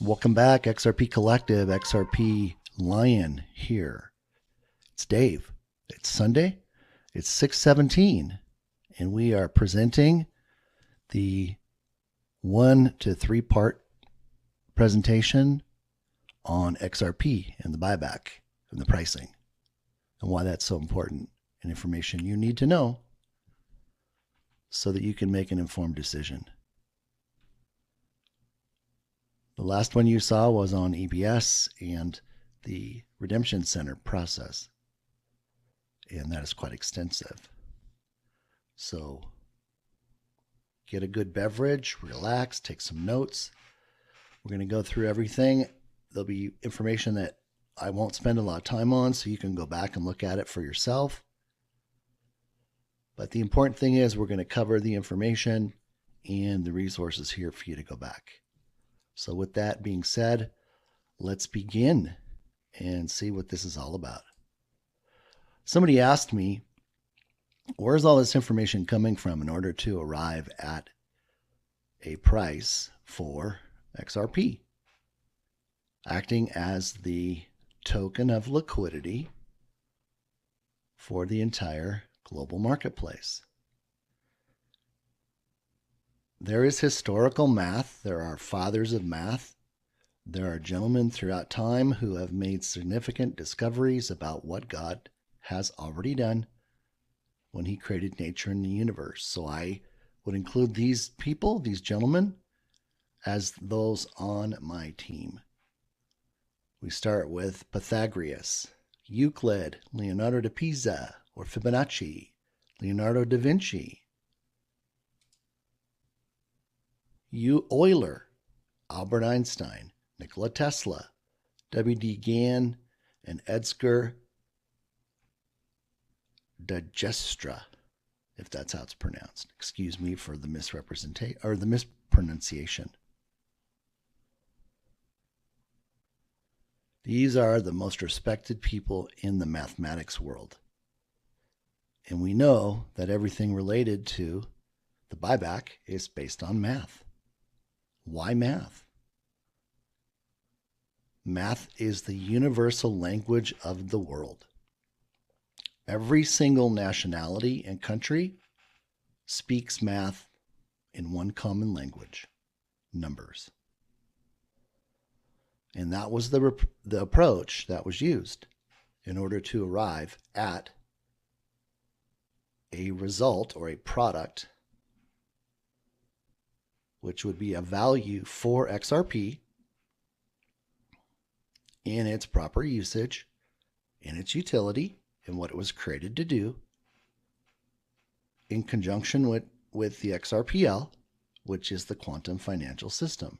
Welcome back, XRP Collective, XRP Lion here. It's Dave. It's Sunday. It's 6/17, and we are presenting the 1 to 3 part presentation on XRP and the buyback and the pricing and why that's so important and information you need to know so that you can make an informed decision. The last one you saw was on EBS and the Redemption Center process, and that is quite extensive. So get a good beverage, relax, take some notes. We're going to go through everything. There'll be information that I won't spend a lot of time on, so you can go back and look at it for yourself. But the important thing is we're going to cover the information and the resources here for you to go back. So with that being said, let's begin and see what this is all about. Somebody asked me, where's all this information coming from in order to arrive at a price for XRP, acting as the token of liquidity for the entire global marketplace? There is historical math. There are fathers of math. There are gentlemen throughout time who have made significant discoveries about what God has already done when he created nature and the universe. So I would include these people, these gentlemen, as those on my team. We start with Pythagoras, Euclid, Leonardo da Pisa, or Fibonacci, Leonardo da Vinci, Euler, Albert Einstein, Nikola Tesla, W.D. Gann, and Edgar Dijkstra, if that's how it's pronounced. Excuse me for the mispronunciation. These are the most respected people in the mathematics world. And we know that everything related to the buyback is based on math. Why math? Math is the universal language of the world. Every single nationality and country speaks math in one common language, numbers. And that was the approach that was used in order to arrive at a result or a product which would be a value for XRP in its proper usage, in its utility, and what it was created to do, in conjunction with the XRPL, which is the quantum financial system.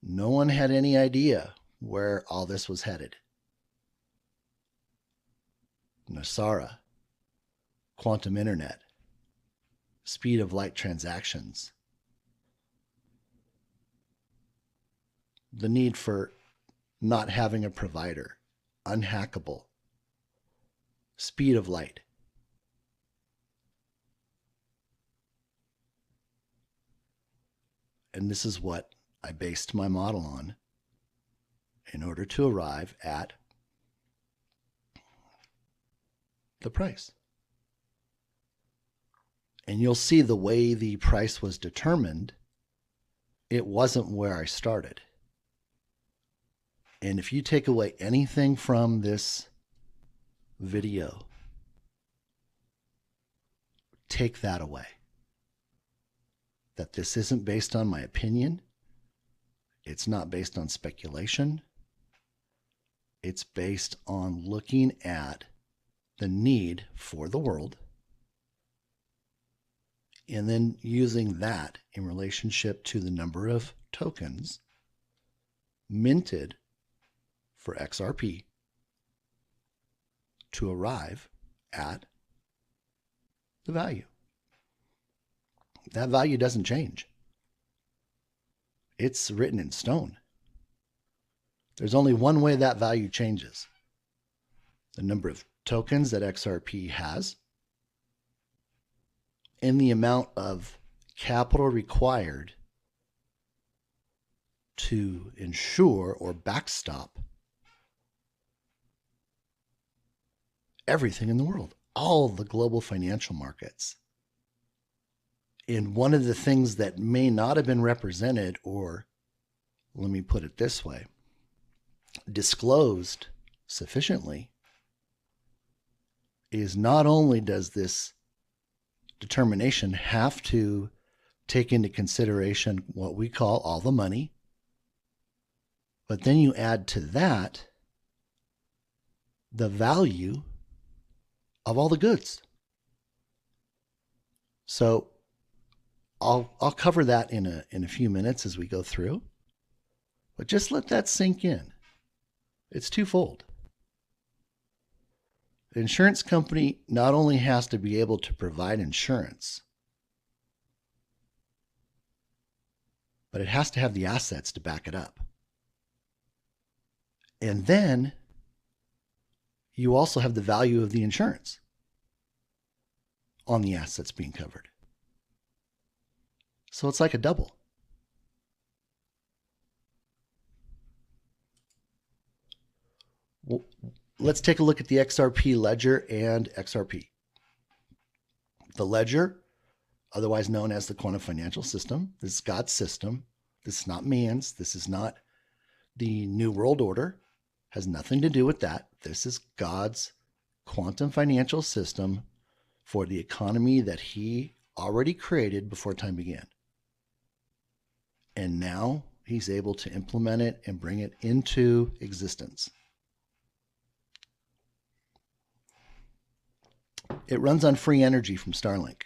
No one had any idea where all this was headed. NASARA, quantum internet, speed of light transactions, the need for not having a provider, unhackable, speed of light. And this is what I based my model on in order to arrive at the price. And you'll see the way the price was determined, it wasn't where I started. And if you take away anything from this video, take that away. That this isn't based on my opinion. It's not based on speculation. It's based on looking at the need for the world and then using that in relationship to the number of tokens minted for XRP to arrive at the value. That value doesn't change. It's written in stone. There's only one way that value changes. The number of tokens that XRP has and the amount of capital required to ensure or backstop everything in the world, all the global financial markets. And one of the things that may not have been represented, or let me put it this way, disclosed sufficiently, is not only does this determination have to take into consideration what we call all the money, but then you add to that the value of all the goods. So I'll cover that in a few minutes as we go through, but just let that sink in. It's twofold. The insurance company not only has to be able to provide insurance, but it has to have the assets to back it up. And then you also have the value of the insurance on the assets being covered. So it's like a double. Well, let's take a look at the XRP ledger and XRP. The ledger, otherwise known as the quantum financial system, this is God's system. This is not man's. This is not the New World Order. Has nothing to do with that. This is God's quantum financial system for the economy that he already created before time began. And now he's able to implement it and bring it into existence. It runs on free energy from Starlink.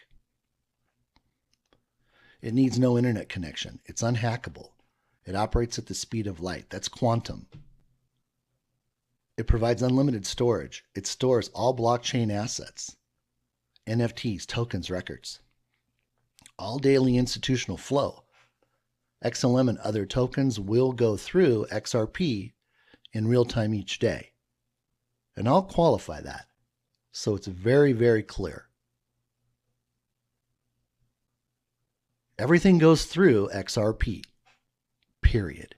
It needs no internet connection. It's unhackable. It operates at the speed of light. That's quantum. It provides unlimited storage. It stores all blockchain assets, NFTs, tokens, records, all daily institutional flow. XLM and other tokens will go through XRP in real time each day. And I'll qualify that. So it's very, very clear. Everything goes through XRP, period.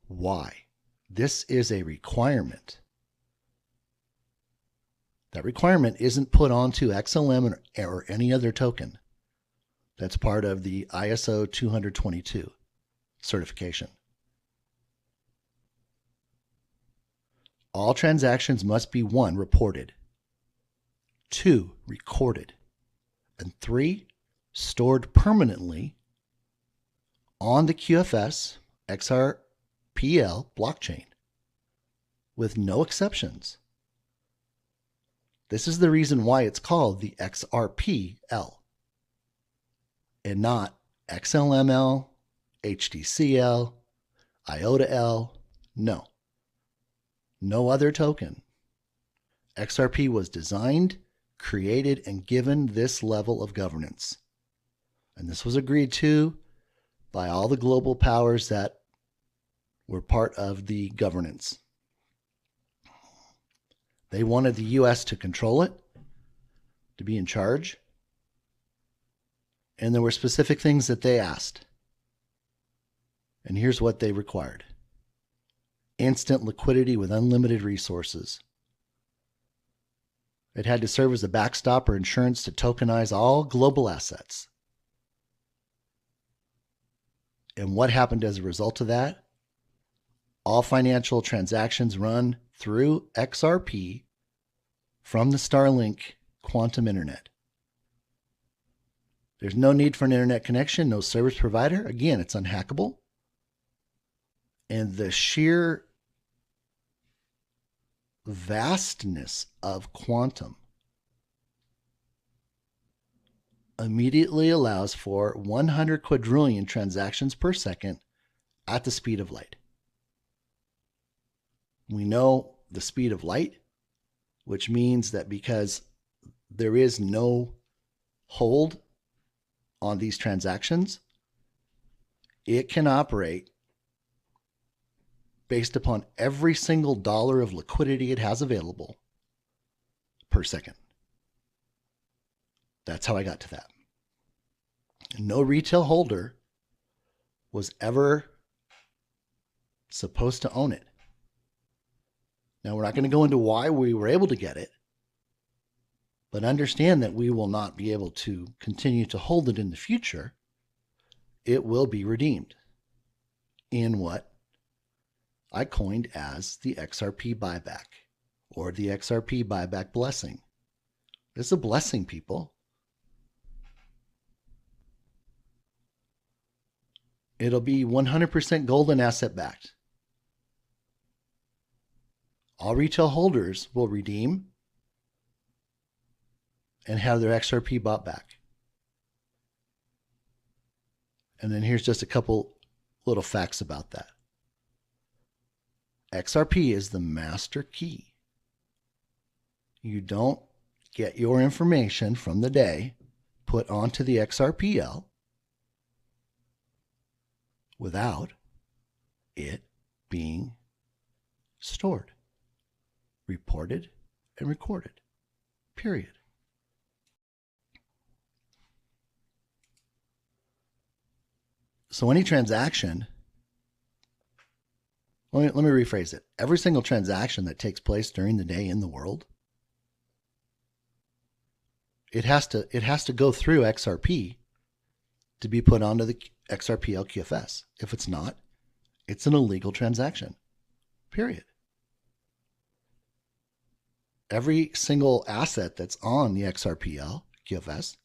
Why? This is a requirement. That requirement isn't put onto XLM or any other token. That's part of the ISO 222 certification. All transactions must be 1, reported, 2, recorded, and 3, stored permanently on the QFS XRPL blockchain with no exceptions. This is the reason why it's called the XRPL and not XLML, HTCL, IOTA-L. No. No other token. XRP was designed, created, and given this level of governance. And this was agreed to by all the global powers that were part of the governance. They wanted the U.S. to control it, to be in charge. And there were specific things that they asked. And here's what they required. Instant liquidity with unlimited resources. It had to serve as a backstop or insurance to tokenize all global assets. And what happened as a result of that? All financial transactions run through XRP from the Starlink quantum internet. There's no need for an internet connection, no service provider. Again, it's unhackable. And the sheer vastness of quantum immediately allows for 100 quadrillion transactions per second at the speed of light. We know the speed of light, which means that because there is no hold on these transactions, it can operate based upon every single dollar of liquidity it has available per second. That's how I got to that. No retail holder was ever supposed to own it. Now, we're not going to go into why we were able to get it, but understand that we will not be able to continue to hold it in the future. It will be redeemed in what I coined as the XRP buyback, or the XRP buyback blessing. This is a blessing, people. It'll be 100% gold and asset backed. All retail holders will redeem and have their XRP bought back. And then here's just a couple little facts about that. XRP is the master key. You don't get your information from the day put onto the XRPL without it being stored, reported, and recorded. Period. So any transaction, let me rephrase it. Every single transaction that takes place during the day in the world, it has to go through XRP to be put onto the XRPL QFS. If it's not, it's an illegal transaction. Period. Every single asset that's on the XRPL QFS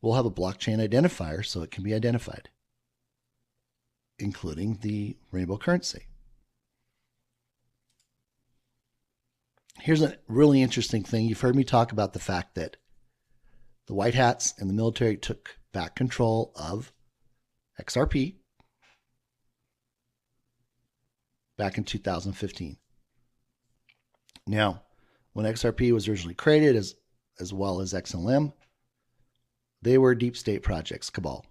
will have a blockchain identifier so it can be identified, including the rainbow currency. Here's a really interesting thing. You've heard me talk about the fact that the white hats and the military took back control of XRP back in 2015. Now, when XRP was originally created, as well as XLM, they were deep state projects, cabal.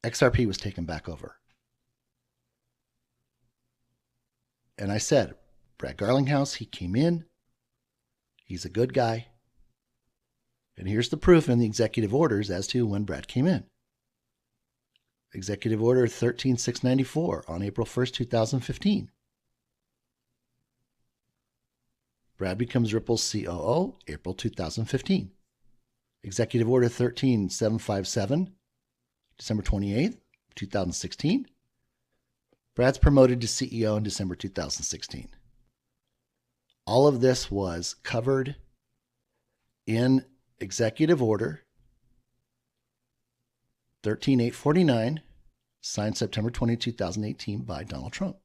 XRP was taken back over. And I said, Brad Garlinghouse, he came in. He's a good guy. And here's the proof in the executive orders as to when Brad came in. Executive Order 13694 on April 1st, 2015. Brad becomes Ripple's COO, April 2015. Executive Order 13757, December 28th, 2016. Brad's promoted to CEO in December 2016. All of this was covered in Executive Order 13849, signed September 20, 2018 by Donald Trump.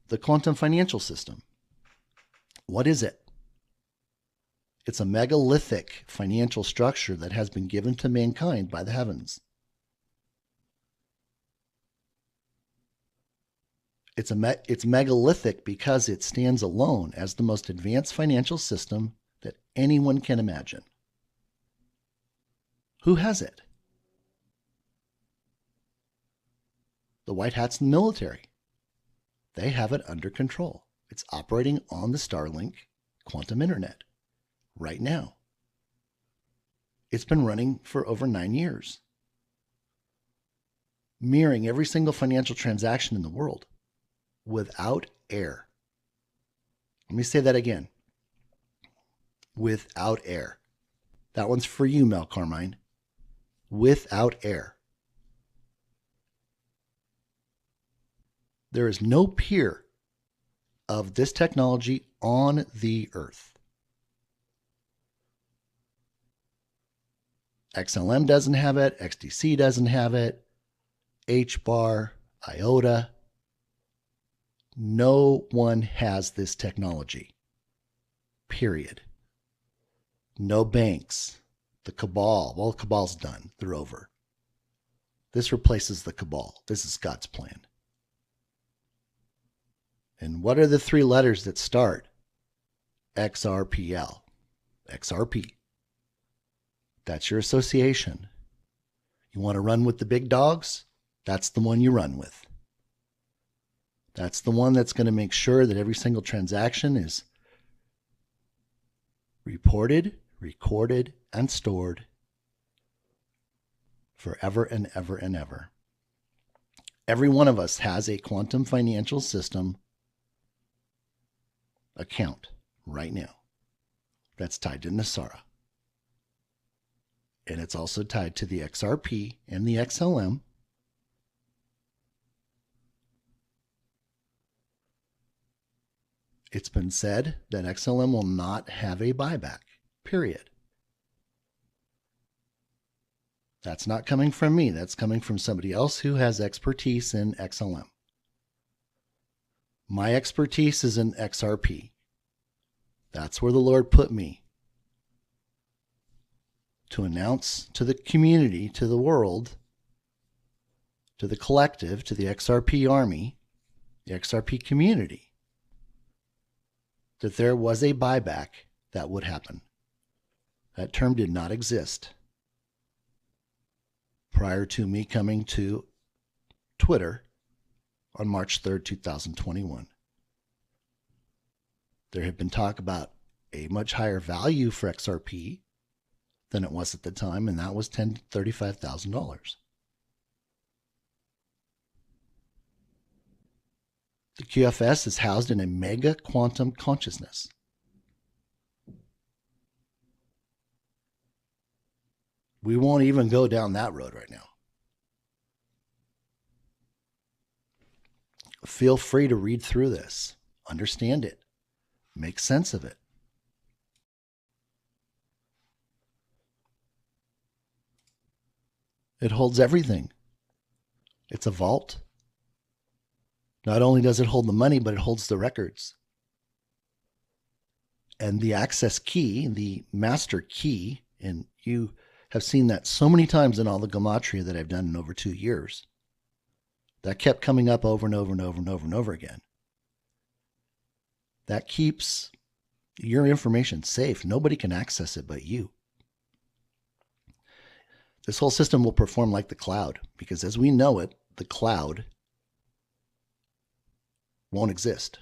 The quantum financial system. What is it? It's a megalithic financial structure that has been given to mankind by the heavens. It's megalithic because it stands alone as the most advanced financial system that anyone can imagine. Who has it? The white hats in the military. They have it under control. It's operating on the Starlink quantum internet right now. It's been running for over 9 years, mirroring every single financial transaction in the world without error. Let me say that again. Without error. That one's for you, Mel Carmine. Without error. There is no peer of this technology on the earth. XLM doesn't have it. XDC doesn't have it. HBAR, IOTA. No one has this technology. Period. No banks. The cabal. Well, the cabal's done. They're over. This replaces the cabal. This is God's plan. And what are the three letters that start XRPL? XRP. That's your association. You want to run with the big dogs? That's the one you run with. That's the one that's going to make sure that every single transaction is reported, recorded, and stored forever and ever and ever. Every one of us has a quantum financial system account right now that's tied to Nasara. And it's also tied to the XRP and the XLM. It's been said that XLM will not have a buyback, period. That's not coming from me. That's coming from somebody else who has expertise in XLM. My expertise is in XRP. That's where the Lord put me to announce to the community, to the world, to the collective, to the XRP army, the XRP community, that there was a buyback that would happen. That term did not exist prior to me coming to Twitter on March 3rd, 2021. There had been talk about a much higher value for XRP than it was at the time, and that was $10,000 to $35,000. The QFS is housed in a mega quantum consciousness. We won't even go down that road right now. Feel free to read through this, understand it, make sense of it. It holds everything. It's a vault. Not only does it hold the money, but it holds the records. And the access key, the master key, and you have seen that so many times in all the gematria that I've done in over 2 years. That kept coming up over and over and over and over and over again. That keeps your information safe. Nobody can access it but you. This whole system will perform like the cloud, because as we know it, the cloud won't exist.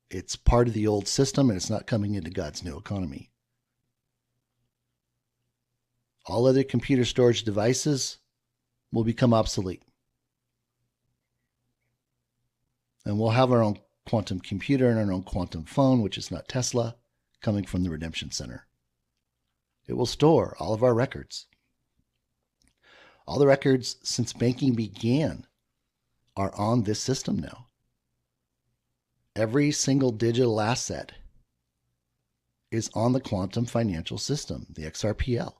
It's part of the old system, and it's not coming into God's new economy. All other computer storage devices will become obsolete. And we'll have our own quantum computer and our own quantum phone, which is not Tesla, coming from the Redemption Center. It will store all of our records. All the records since banking began are on this system now. Every single digital asset is on the quantum financial system, the XRPL.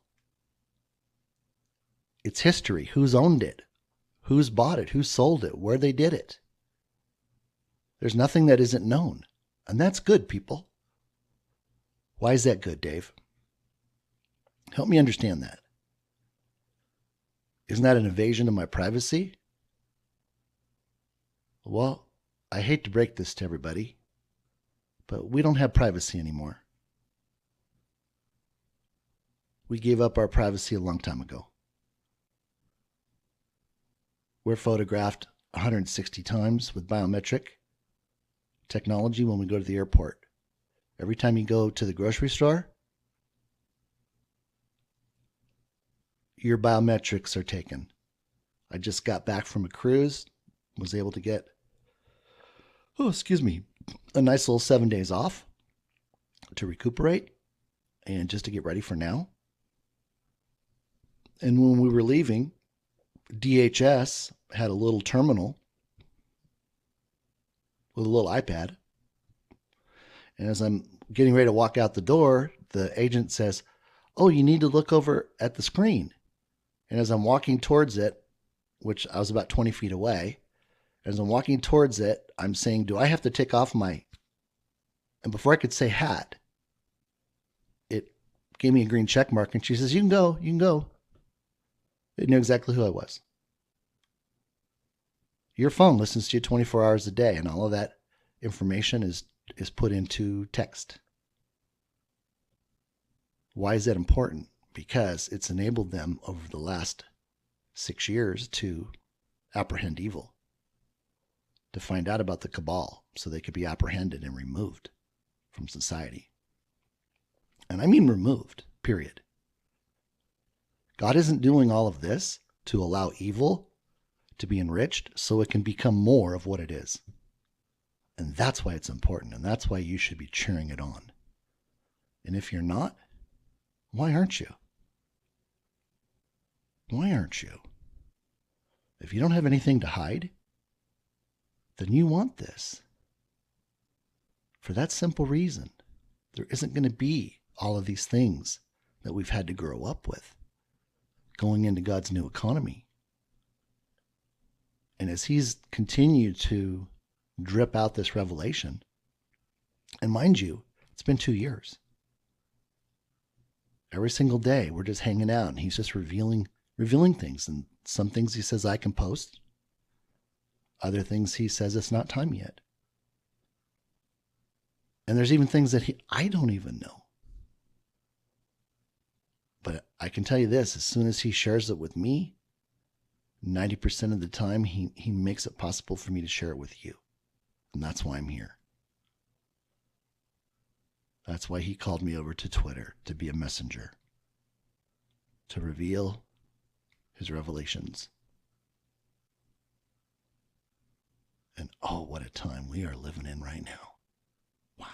Its history, who's owned it, who's bought it, who sold it, where they did it. There's nothing that isn't known. And that's good, people. Why is that good, Dave? Help me understand that. Isn't that an invasion of my privacy? Well, I hate to break this to everybody, but we don't have privacy anymore. We gave up our privacy a long time ago. We're photographed 160 times with biometric technology when we go to the airport. Every time you go to the grocery store, your biometrics are taken. I just got back from a cruise, was able to get, a nice little 7 days off to recuperate and just to get ready for now. And when we were leaving, DHS had a little terminal with a little iPad. And as I'm getting ready to walk out the door, the agent says, "Oh, you need to look over at the screen." And as I'm walking towards it, which I was about 20 feet away, as I'm walking towards it, I'm saying, "Do I have to take off my..." And before I could say hat, it gave me a green check mark. And she says, "You can go, you can go." It knew exactly who I was. Your phone listens to you 24 hours a day, and all of that information is put into text. Why is that important? Because it's enabled them over the last 6 years to apprehend evil, to find out about the cabal so they could be apprehended and removed from society. And I mean removed. period. God isn't doing all of this to allow evil to be enriched so it can become more of what it is. And that's why it's important, and that's why you should be cheering it on. And if you're not, why aren't you? Why aren't you? If you don't have anything to hide, then you want this. For that simple reason, there isn't going to be all of these things that we've had to grow up with going into God's new economy. And as he's continued to drip out this revelation, and mind you, it's been 2 years. Every single day, we're just hanging out, and he's just revealing things. And some things he says I can post. Other things he says it's not time yet. And there's even things that I don't even know. But I can tell you this, as soon as he shares it with me, 90% of the time he makes it possible for me to share it with you. And that's why I'm here. That's why he called me over to Twitter to be a messenger, to reveal his revelations. And oh, what a time we are living in right now. Wow.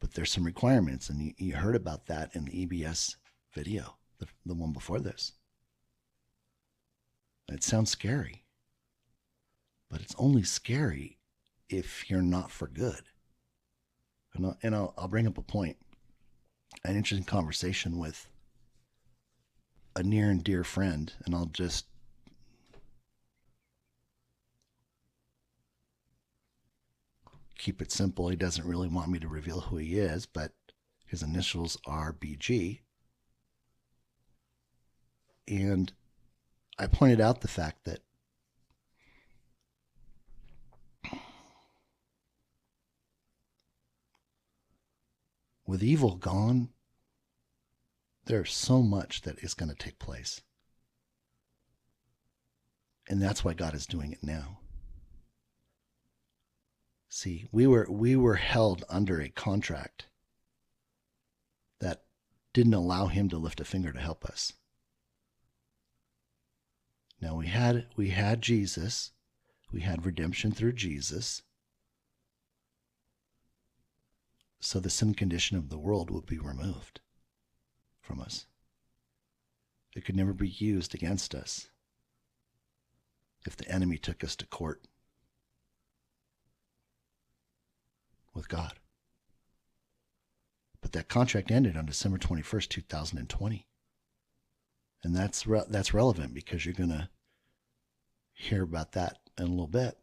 But there's some requirements, and you heard about that in the EBS video, the one before this. It sounds scary, but it's only scary if you're not for good. And I'll bring up a point, an interesting conversation with a near and dear friend, and I'll just keep it simple. He doesn't really want me to reveal who he is, but his initials are BG. And I pointed out the fact that with evil gone, there's so much that is going to take place. And that's why God is doing it now. See, we were held under a contract that didn't allow him to lift a finger to help us. Now we had Jesus, we had redemption through Jesus, so the sin condition of the world would be removed from us. It could never be used against us if the enemy took us to court with God. But that contract ended on December 21st, 2020. And that's relevant because you're going to hear about that in a little bit.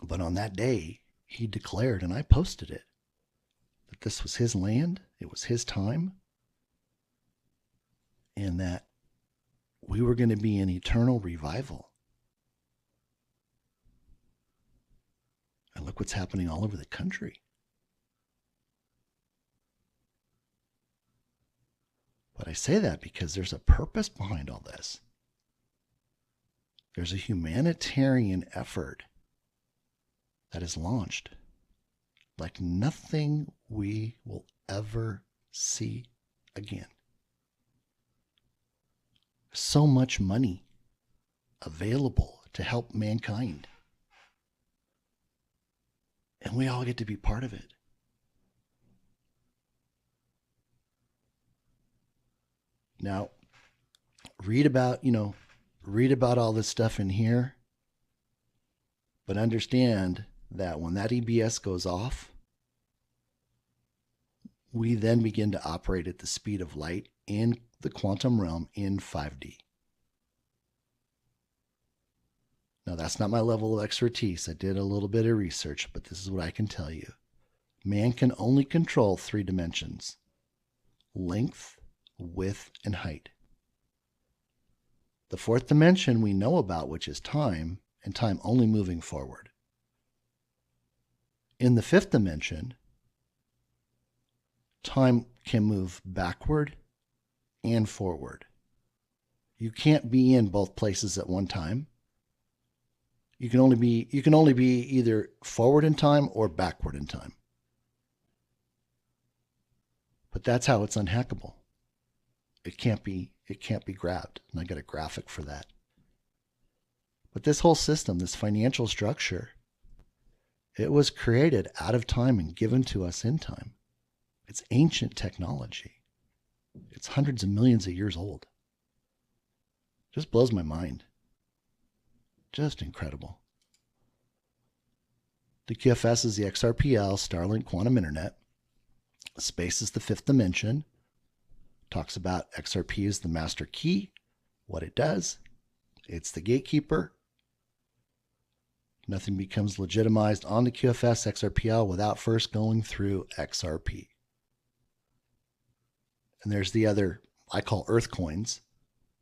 But on that day, he declared, and I posted it, that this was his land, it was his time, and that we were going to be in eternal revival. And look what's happening all over the country. But I say that because there's a purpose behind all this. There's a humanitarian effort that is launched like nothing we will ever see again. So much money available to help mankind. And we all get to be part of it. Now, read about all this stuff in here, but understand that when that EBS goes off, we then begin to operate at the speed of light in the quantum realm in 5D. Now, that's not my level of expertise. I did a little bit of research, but this is what I can tell you. Man can only control 3 dimensions: length, width, and height. The 4th dimension we know about, which is time, and time only moving forward. In the 5th dimension, time can move backward and forward. You can't be in both places at one time. You can only be either forward in time or backward in time. But that's how it's unhackable. It can't be grabbed. And I got a graphic for that. But this whole system, this financial structure, it was created out of time and given to us in time. It's ancient technology. It's hundreds of millions of years old. Just blows my mind. Just incredible. The QFS is the XRPL, Starlink Quantum Internet. Space is the fifth dimension. Talks about XRP is the master key, what it does. It's the gatekeeper. Nothing becomes legitimized on the QFS XRPL without first going through XRP. And there's the other, I call Earth coins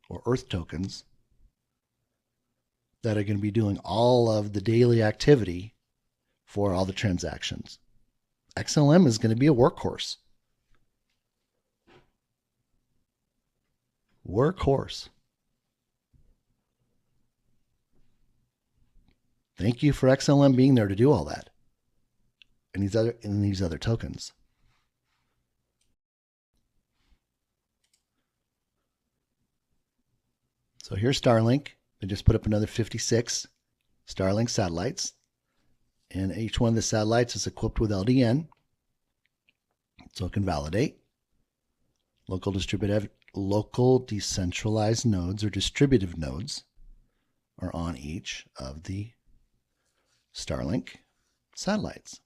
or Earth tokens, that are going to be doing all of the daily activity for all the transactions. XLM is going to be a workhorse. Workhorse. Thank you for XLM being there to do all that. And these other tokens. So here's Starlink. They just put up another 56 Starlink satellites. And each one of the satellites is equipped with LDN. So it can validate. Local decentralized nodes or distributive nodes are on each of the Starlink satellites.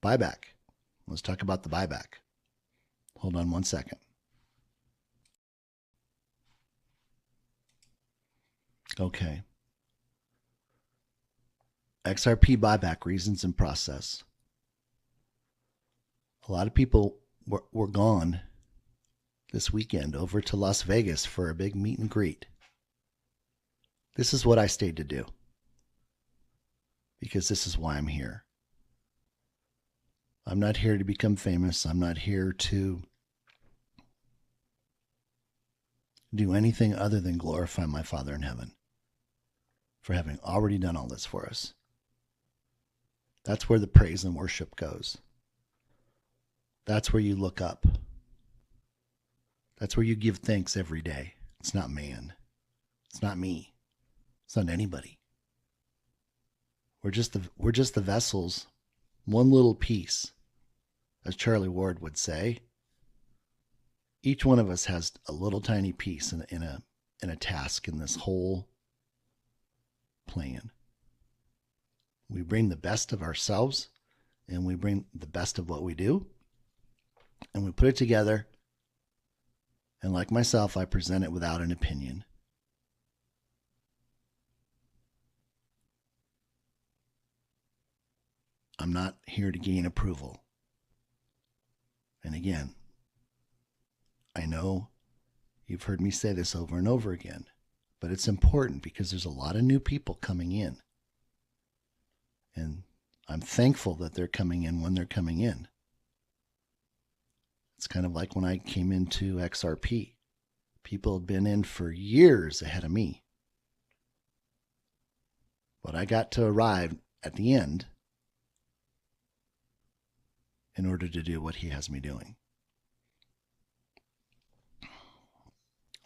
Buyback. Let's talk about the buyback. Hold on one second. Okay. XRP buyback reasons and process. A lot of people were gone this weekend over to Las Vegas for a big meet and greet. This is what I stayed to do, because this is why I'm here. I'm not here to become famous. I'm not here to do anything other than glorify my Father in heaven for having already done all this for us. That's where the praise and worship goes. That's where you look up. That's where you give thanks every day. It's not man. It's not me. It's not anybody. We're just the vessels, one little piece, as Charlie Ward would say. Each one of us has a little tiny piece in a task in this whole plan. We bring the best of ourselves, and we bring the best of what we do, and we put it together. And like myself, I present it without an opinion. I'm not here to gain approval. And again, I know you've heard me say this over and over again, but it's important because there's a lot of new people coming in. And I'm thankful that they're coming in when they're coming in. It's kind of like when I came into XRP. People had been in for years ahead of me. But I got to arrive at the end in order to do what he has me doing.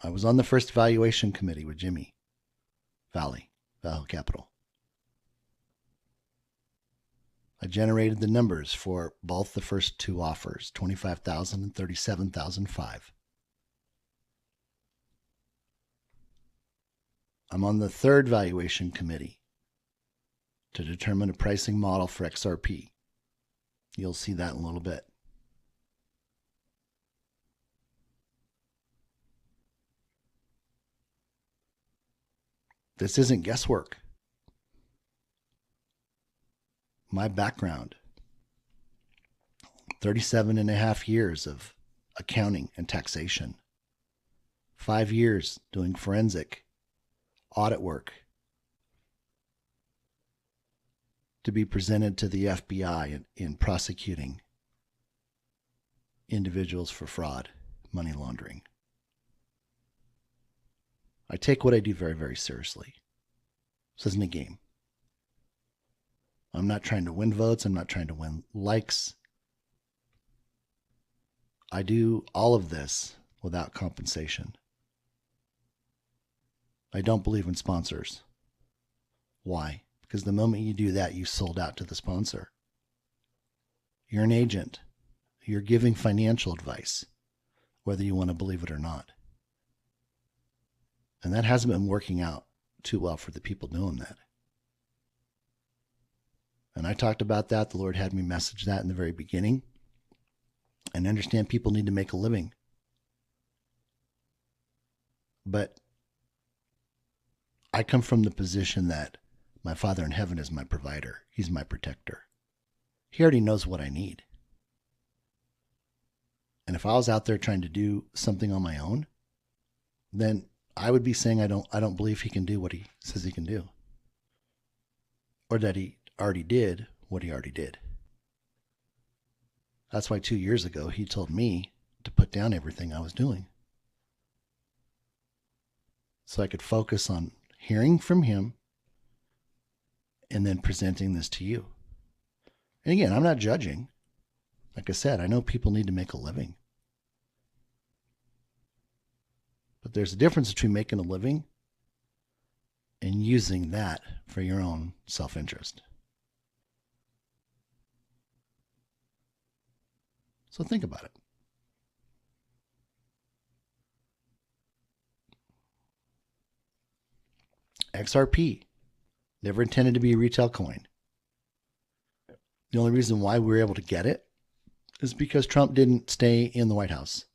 I was on the first evaluation committee with Jimmy Vallee Capital. I generated the numbers for both the first two offers, $25,000 and $37,005. I'm on the third valuation committee to determine a pricing model for XRP. You'll see that in a little bit. This isn't guesswork. My background, 37 and a half years of accounting and taxation, 5 years doing forensic audit work to be presented to the FBI in prosecuting individuals for fraud, money laundering. I take what I do very, very seriously. This isn't a game. I'm not trying to win votes. I'm not trying to win likes. I do all of this without compensation. I don't believe in sponsors. Why? Because the moment you do that, you sold out to the sponsor. You're an agent. You're giving financial advice, whether you want to believe it or not. And that hasn't been working out too well for the people doing that. And I talked about that. The Lord had me message that in the very beginning. And understand people need to make a living. But I come from the position that my Father in heaven is my provider. He's my protector. He already knows what I need. And if I was out there trying to do something on my own, then I would be saying I don't believe he can do what he says he can do. Or that he already did what he already did. That's why 2 years ago he told me to put down everything I was doing. So I could focus on hearing from him and then presenting this to you. And again, I'm not judging. Like I said, I know people need to make a living. But there's a difference between making a living and using that for your own self-interest. So think about it. XRP, never intended to be a retail coin. The only reason why we were able to get it is because Trump didn't stay in the White House.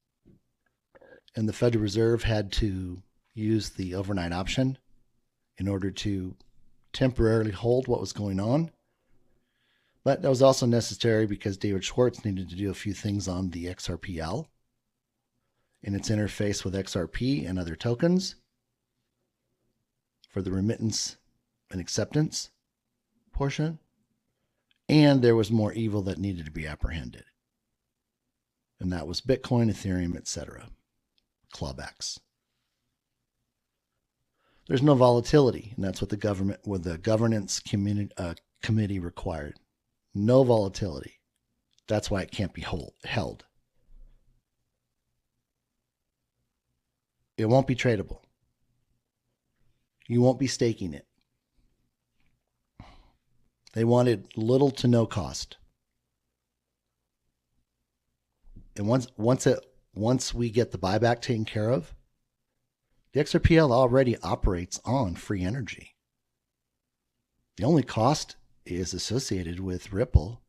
And the Federal Reserve had to use the overnight option in order to temporarily hold what was going on. But that was also necessary because David Schwartz needed to do a few things on the XRPL in its interface with XRP and other tokens for the remittance and acceptance portion. And there was more evil that needed to be apprehended. And that was Bitcoin, Ethereum, etc. Clawbacks. There's no volatility, and that's what the governance committee required. No volatility. That's why it can't be held. It won't be tradable. You won't be staking it. They wanted little to no cost. And once we get the buyback taken care of, the XRPL already operates on free energy. The only cost is associated with Ripple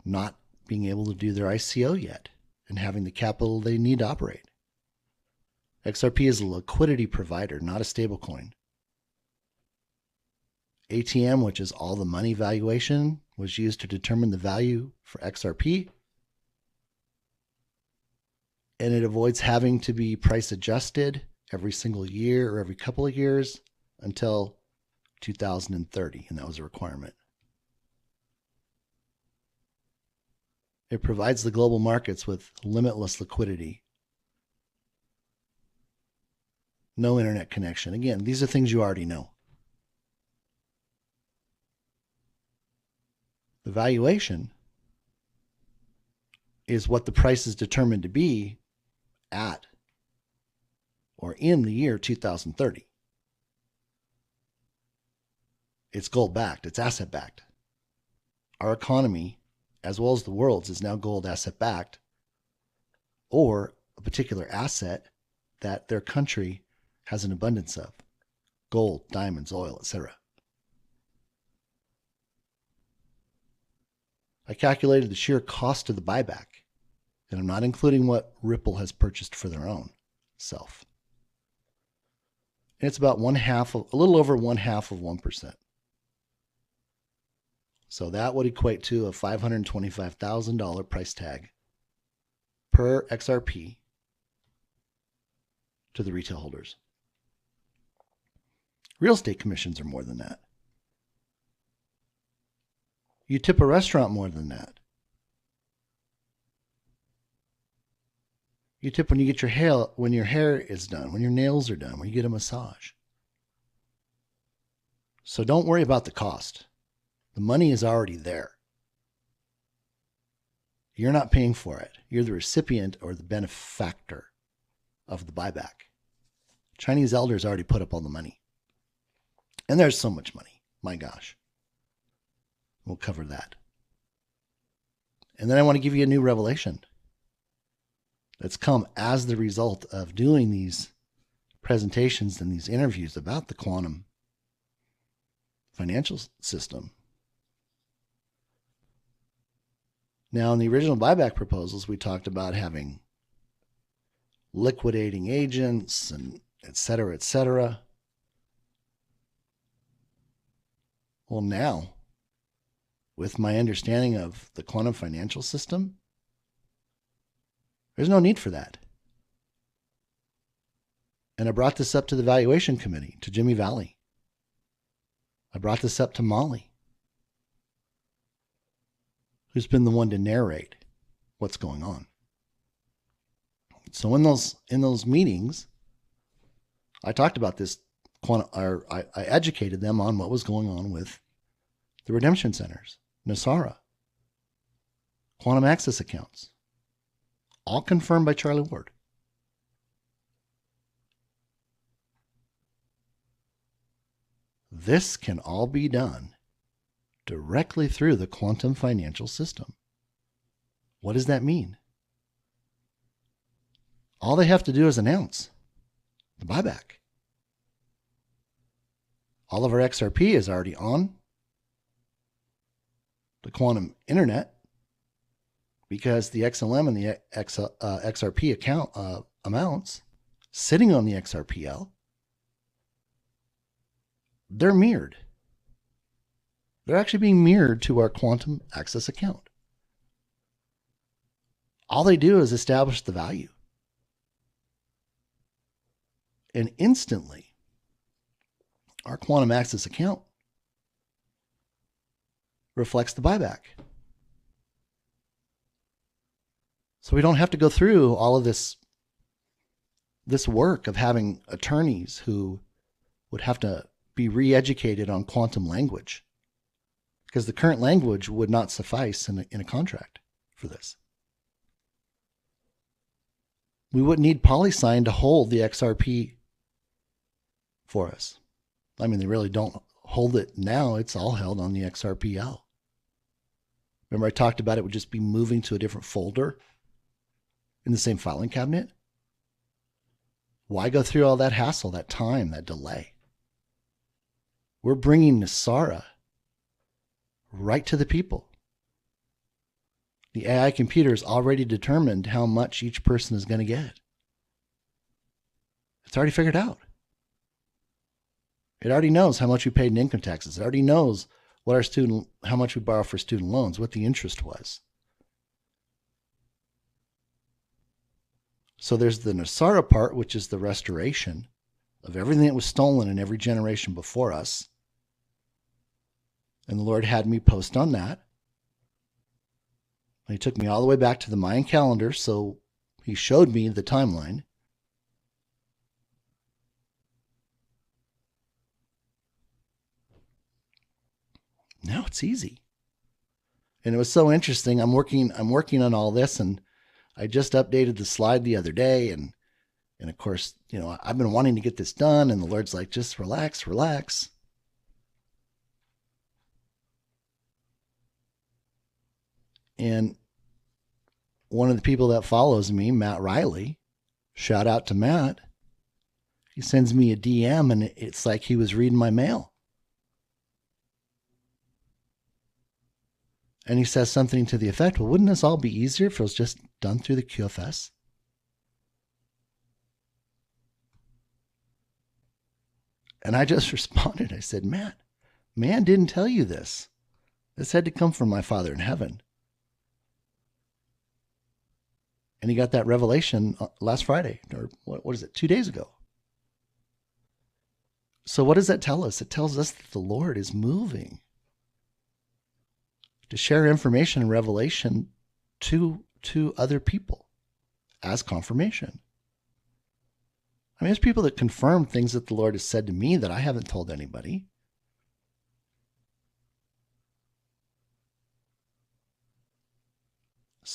not being able to do their ICO yet and having the capital they need to operate. XRP is a liquidity provider, not a stablecoin. ATM, which is all the money valuation, was used to determine the value for XRP. And it avoids having to be price adjusted every single year or every couple of years until 2030, and that was a requirement. It provides the global markets with limitless liquidity. No internet connection. Again, these are things you already know. The valuation is what the price is determined to be at or in the year 2030. It's gold backed, it's asset backed. Our economy, as well as the world's, is now gold asset backed, or a particular asset that their country has an abundance of: gold, diamonds, oil, etc. I calculated the sheer cost of the buyback, and I'm not including what Ripple has purchased for their own self. And it's about a little over 1/2 of 1%. So that would equate to a $525,000 price tag per XRP to the retail holders. Real estate commissions are more than that. You tip a restaurant more than that. You tip when you get your hair, when your hair is done, when your nails are done, when you get a massage. So don't worry about the cost. The money is already there. You're not paying for it. You're the recipient or the benefactor of the buyback. Chinese elders already put up all the money. And there's so much money. My gosh. We'll cover that. And then I want to give you a new revelation that's come as the result of doing these presentations and these interviews about the quantum financial system. Now, in the original buyback proposals, we talked about having liquidating agents and et cetera, et cetera. Well, now, with my understanding of the quantum financial system, there's no need for that. And I brought this up to the valuation committee, to Jimmy Valley. I brought this up to Molly, who's been the one to narrate what's going on. So in those meetings, I talked about this, I educated them on what was going on with the redemption centers, Nasara, quantum access accounts, all confirmed by Charlie Ward. This can all be done directly through the quantum financial system. What does that mean? All they have to do is announce the buyback. All of our XRP is already on the quantum internet because the XLM and the XRP account amounts sitting on the XRPL, they're mirrored. They're actually being mirrored to our quantum access account. All they do is establish the value. And instantly, our quantum access account reflects the buyback. So we don't have to go through all of this work of having attorneys who would have to be re-educated on quantum language, because the current language would not suffice in a contract for this. We wouldn't need PolySign to hold the XRP for us. I mean, they really don't hold it now. It's all held on the XRPL. Remember I talked about it would just be moving to a different folder in the same filing cabinet? Why go through all that hassle, that time, that delay? We're bringing Nasara right to the people. The AI computer has already determined how much each person is going to get. It's already figured out. It already knows how much we paid in income taxes. It already knows what how much we borrow for student loans, what the interest was. So there's the Nasara part, which is the restoration of everything that was stolen in every generation before us. And the Lord had me post on that. And he took me all the way back to the Mayan calendar, so he showed me the timeline. Now it's easy. And it was so interesting. I'm working on all this, and I just updated the slide the other day, and of course, I've been wanting to get this done, and the Lord's like, just relax. And one of the people that follows me, Matt Riley, shout out to Matt, he sends me a DM, and it's like he was reading my mail. And he says something to the effect, well, wouldn't this all be easier if it was just done through the QFS? And I just responded. I said, Matt, man didn't tell you this. This had to come from my Father in heaven. And he got that revelation last Friday, or what is it, 2 days ago. So what does that tell us? It tells us that the Lord is moving to share information and revelation to other people as confirmation. I mean, there's people that confirm things that the Lord has said to me that I haven't told anybody.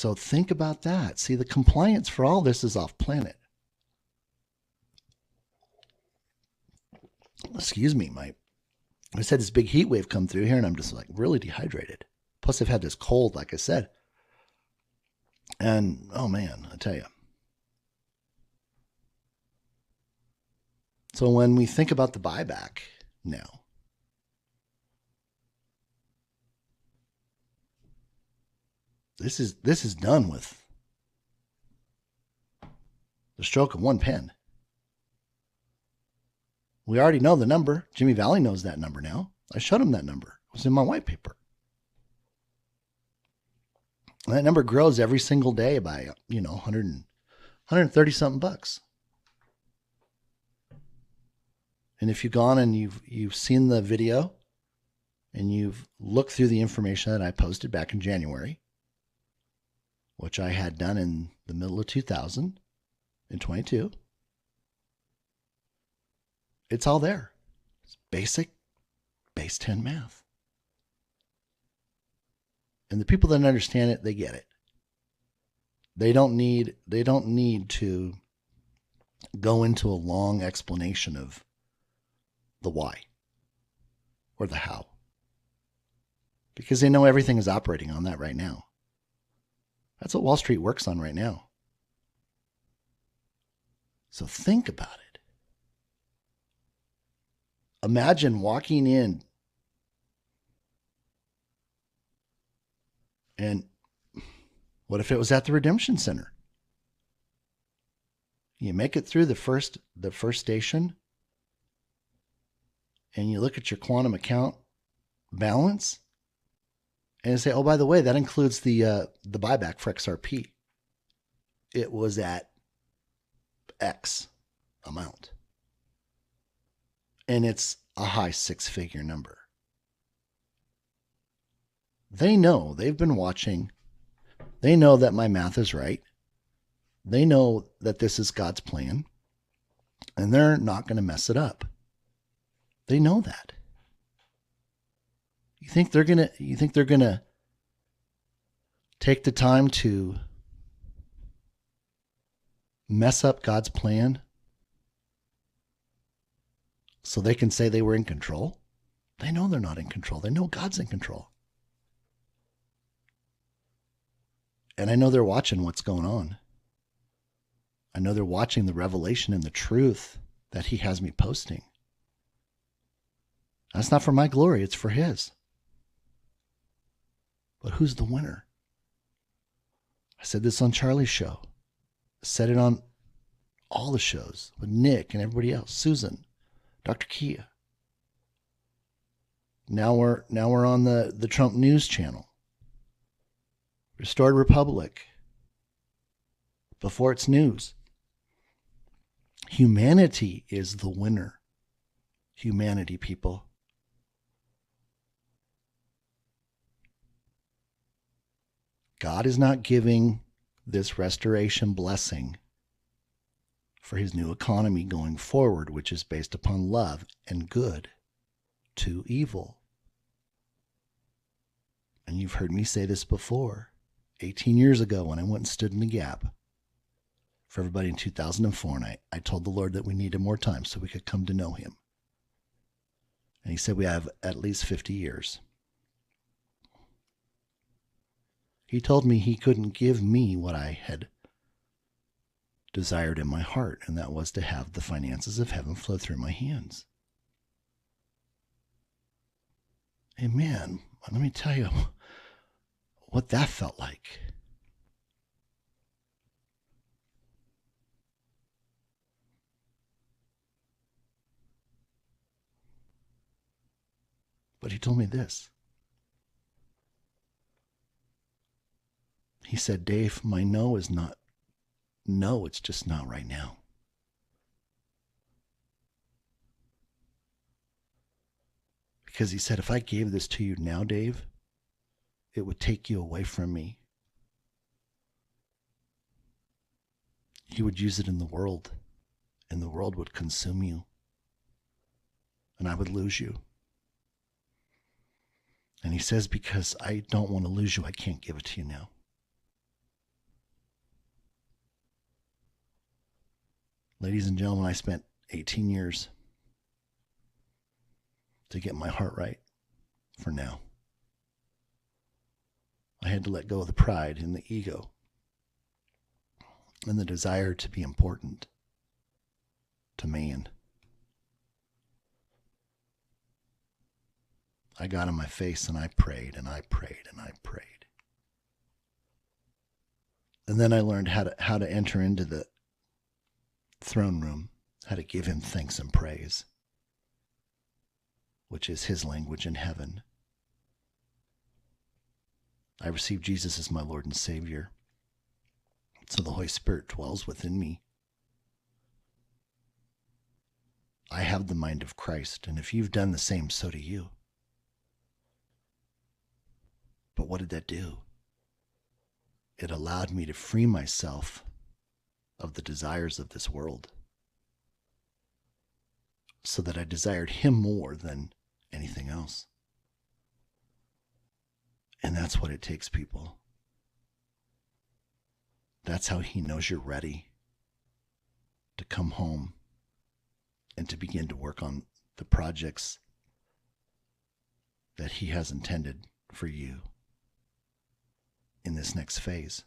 So think about that. See, the compliance for all this is off planet. Excuse me, I just had this big heat wave come through here and I'm just like really dehydrated. Plus I've had this cold, like I said. And oh man, I tell you. So when we think about the buyback now, this is done with the stroke of one pen. We already know the number. Jimmy Valley knows that number now. I showed him that number. It was in my white paper. And that number grows every single day by, 130 something bucks. And if you've gone and you've seen the video and you've looked through the information that I posted back in January, which I had done in the middle of 2022, it's all there. It's basic base 10 math. And the people that understand it, they get it. They don't need to go into a long explanation of the why or the how, because they know everything is operating on that right now. That's what Wall Street works on right now. So think about it. Imagine walking in and what if it was at the Redemption Center? You make it through the first station and you look at your quantum account balance and you say, oh, by the way, that includes the buyback for XRP. It was at X amount. And it's a high six-figure number. They know, they've been watching. They know that my math is right. They know that this is God's plan. And they're not going to mess it up. They know that. You think they're gonna take the time to mess up God's plan so they can say they were in control? They know they're not in control. They know God's in control. And I know they're watching what's going on. I know they're watching the revelation and the truth that he has me posting. That's not for my glory, it's for his. But who's the winner? I said this on Charlie's show. I said it on all the shows with Nick and everybody else, Susan, Dr. Kia. Now we're on the Trump News channel. Restored Republic. Before it's news. Humanity is the winner. Humanity, people. God is not giving this restoration blessing for his new economy going forward, which is based upon love and good, to evil. And you've heard me say this before. 18 years ago when I went and stood in the gap for everybody in 2004, and I told the Lord that we needed more time so we could come to know him. And he said we have at least 50 years. He told me he couldn't give me what I had desired in my heart, and that was to have the finances of heaven flow through my hands. Amen. Let me tell you what that felt like. But he told me this. He said, Dave, my no is not no, it's just not right now. Because he said, if I gave this to you now, Dave, it would take you away from me. You would use it in the world, and the world would consume you, and I would lose you. And he says, because I don't want to lose you, I can't give it to you now. Ladies and gentlemen, I spent 18 years to get my heart right for now. I had to let go of the pride and the ego and the desire to be important to man. I got on my face and I prayed and I prayed and I prayed. And then I learned how to enter into the throne room, how to give him thanks and praise, which is his language in heaven. I received Jesus as my Lord and Savior, so the Holy Spirit dwells within me. I have the mind of Christ, and if you've done the same, so do you. But what did that do? It allowed me to free myself of the desires of this world, so that I desired him more than anything else. And that's what it takes, people. That's how he knows you're ready to come home and to begin to work on the projects that he has intended for you in this next phase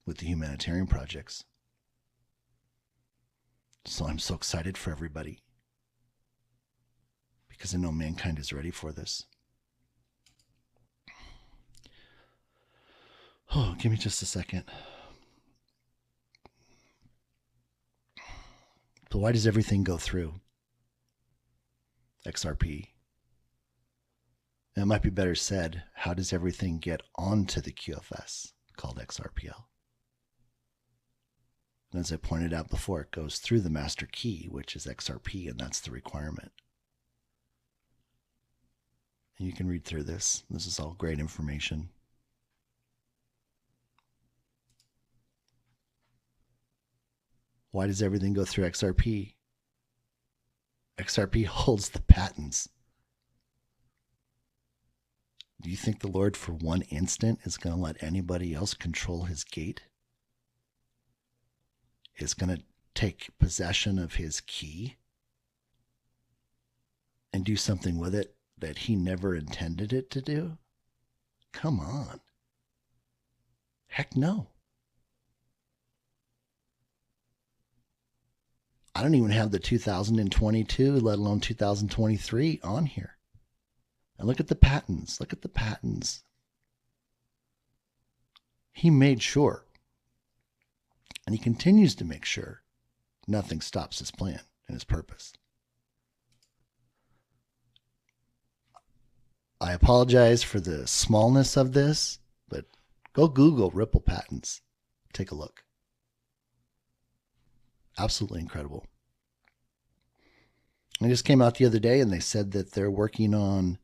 with the humanitarian projects. So I'm so excited for everybody because I know mankind is ready for this. Oh, give me just a second. So why does everything go through XRP? And it might be better said, how does everything get onto the QFS called XRPL? And as I pointed out before, it goes through the master key, which is XRP, and that's the requirement. And you can read through this. This is all great information. Why does everything go through XRP? XRP holds the patents. Do you think the Lord for one instant is going to let anybody else control his gate? Is going to take possession of his key and do something with it that he never intended it to do? Come on. Heck no. I don't even have the 2022, let alone 2023 on here. And look at the patents. Look at the patents. He made sure, and he continues to make sure, nothing stops his plan and his purpose. I apologize for the smallness of this, but go Google Ripple patents. Take a look. Absolutely incredible. I just came out the other day and they said that they're working on,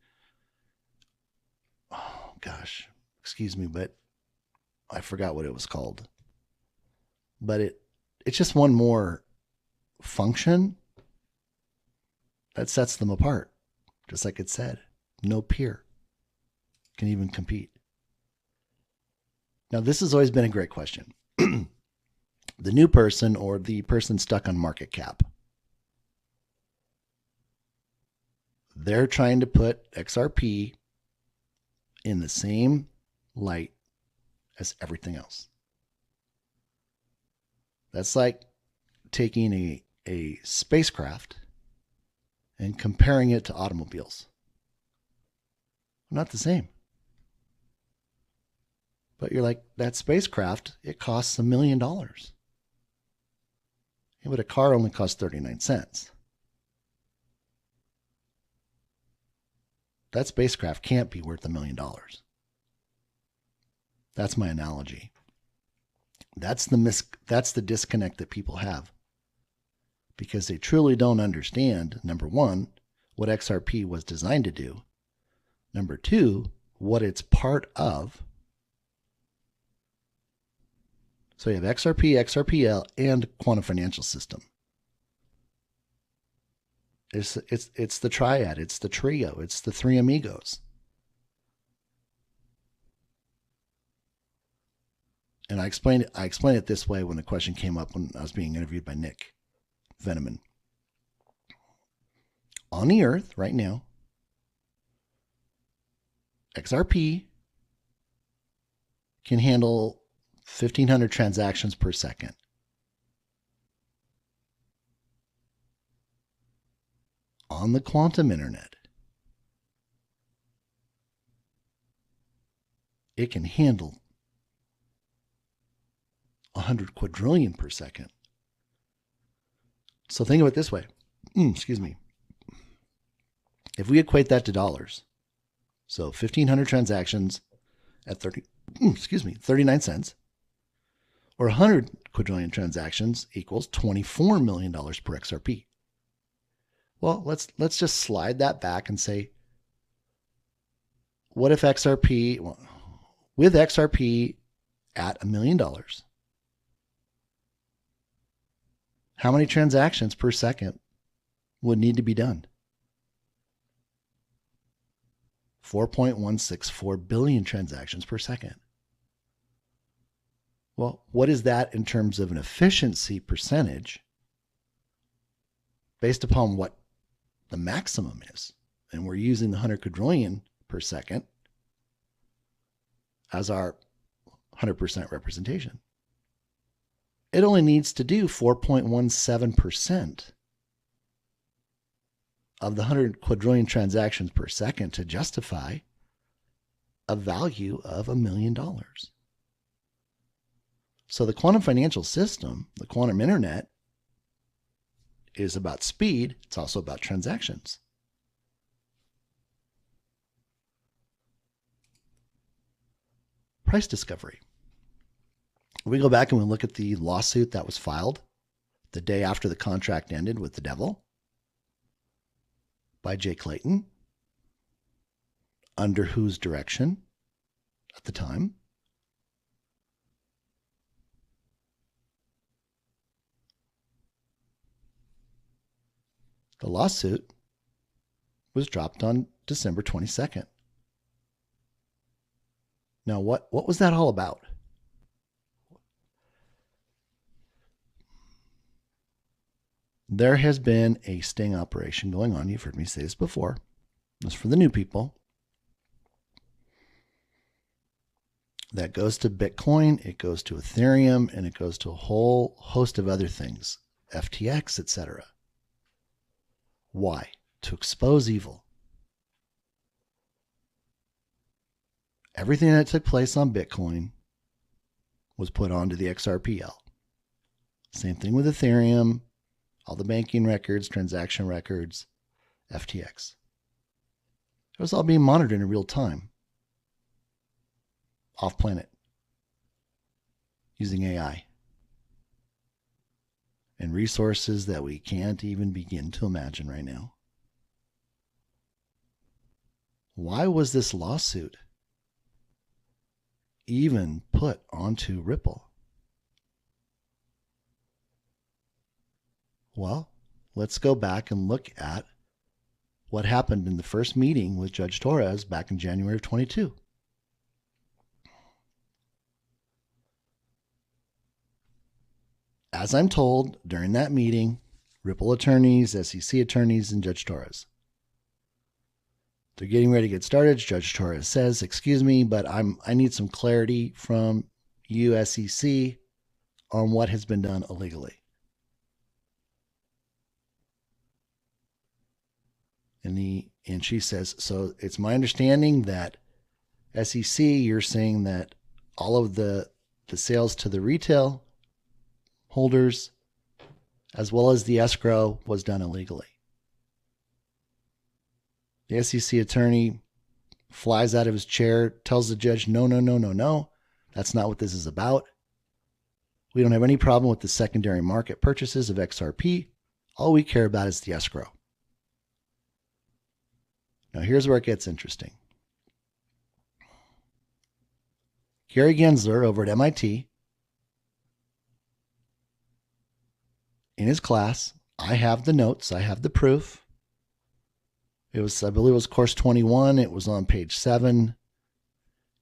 oh gosh, excuse me, but I forgot what it was called. But it's just one more function that sets them apart. Just like it said, no peer can even compete. Now, this has always been a great question. The new person or the person stuck on market cap. They're trying to put XRP in the same light as everything else. That's like taking a spacecraft and comparing it to automobiles. Not the same. But you're like, that spacecraft, it costs $1 million. Yeah, but a car only costs 39 cents. That spacecraft can't be worth $1 million. That's my analogy. That's the disconnect that people have. Because they truly don't understand, number one, what XRP was designed to do. Number two, what it's part of. So you have XRP, XRPL, and quantum financial system. It's the triad, it's the trio, it's the three amigos. And I explained it this way when the question came up when I was being interviewed by Nick Veneman. On the earth right now, XRP can handle 1,500 transactions per second. On the quantum internet, it can handle 100 quadrillion per second. So think of it this way. Excuse me. If we equate that to dollars, so 1,500 transactions at 39 cents, or 100 quadrillion transactions equals $24 million per XRP. Well, let's just slide that back and say, what if XRP, well, with XRP at $1 million, how many transactions per second would need to be done? 4.164 billion transactions per second. Well, what is that in terms of an efficiency percentage based upon what the maximum is? And we're using the 100 quadrillion per second as our 100% representation. It only needs to do 4.17% of the 100 quadrillion transactions per second to justify a value of $1 million. So the quantum financial system, the quantum internet, is about speed. It's also about transactions. Price discovery. We go back and we look at the lawsuit that was filed the day after the contract ended with the devil by Jay Clayton, under whose direction at the time? The lawsuit was dropped on December 22nd. Now, what was that all about? There has been a sting operation going on. You've heard me say this before. This is for the new people. That goes to Bitcoin, it goes to Ethereum, and it goes to a whole host of other things, FTX, etc. Why? To expose evil. Everything that took place on Bitcoin was put onto the XRPL. Same thing with Ethereum, all the banking records, transaction records, FTX. It was all being monitored in real time, off planet, using AI and resources that we can't even begin to imagine right now. Why was this lawsuit even put onto Ripple? Well, let's go back and look at what happened in the first meeting with Judge Torres back in January of 22. As I'm told, during that meeting, Ripple attorneys, SEC attorneys, and Judge Torres, they're getting ready to get started. Judge Torres says, excuse me, but I need some clarity from you, SEC, on what has been done illegally. And she says, so it's my understanding that SEC, you're saying that all of the sales to the retail holders, as well as the escrow, was done illegally. The SEC attorney flies out of his chair, tells the judge, no, that's not what this is about. We don't have any problem with the secondary market purchases of XRP. All we care about is the escrow. Now here's where it gets interesting. Gary Gensler over at MIT, in his class, I have the notes, I have the proof. It was, I believe it was course 21. It was on page 7.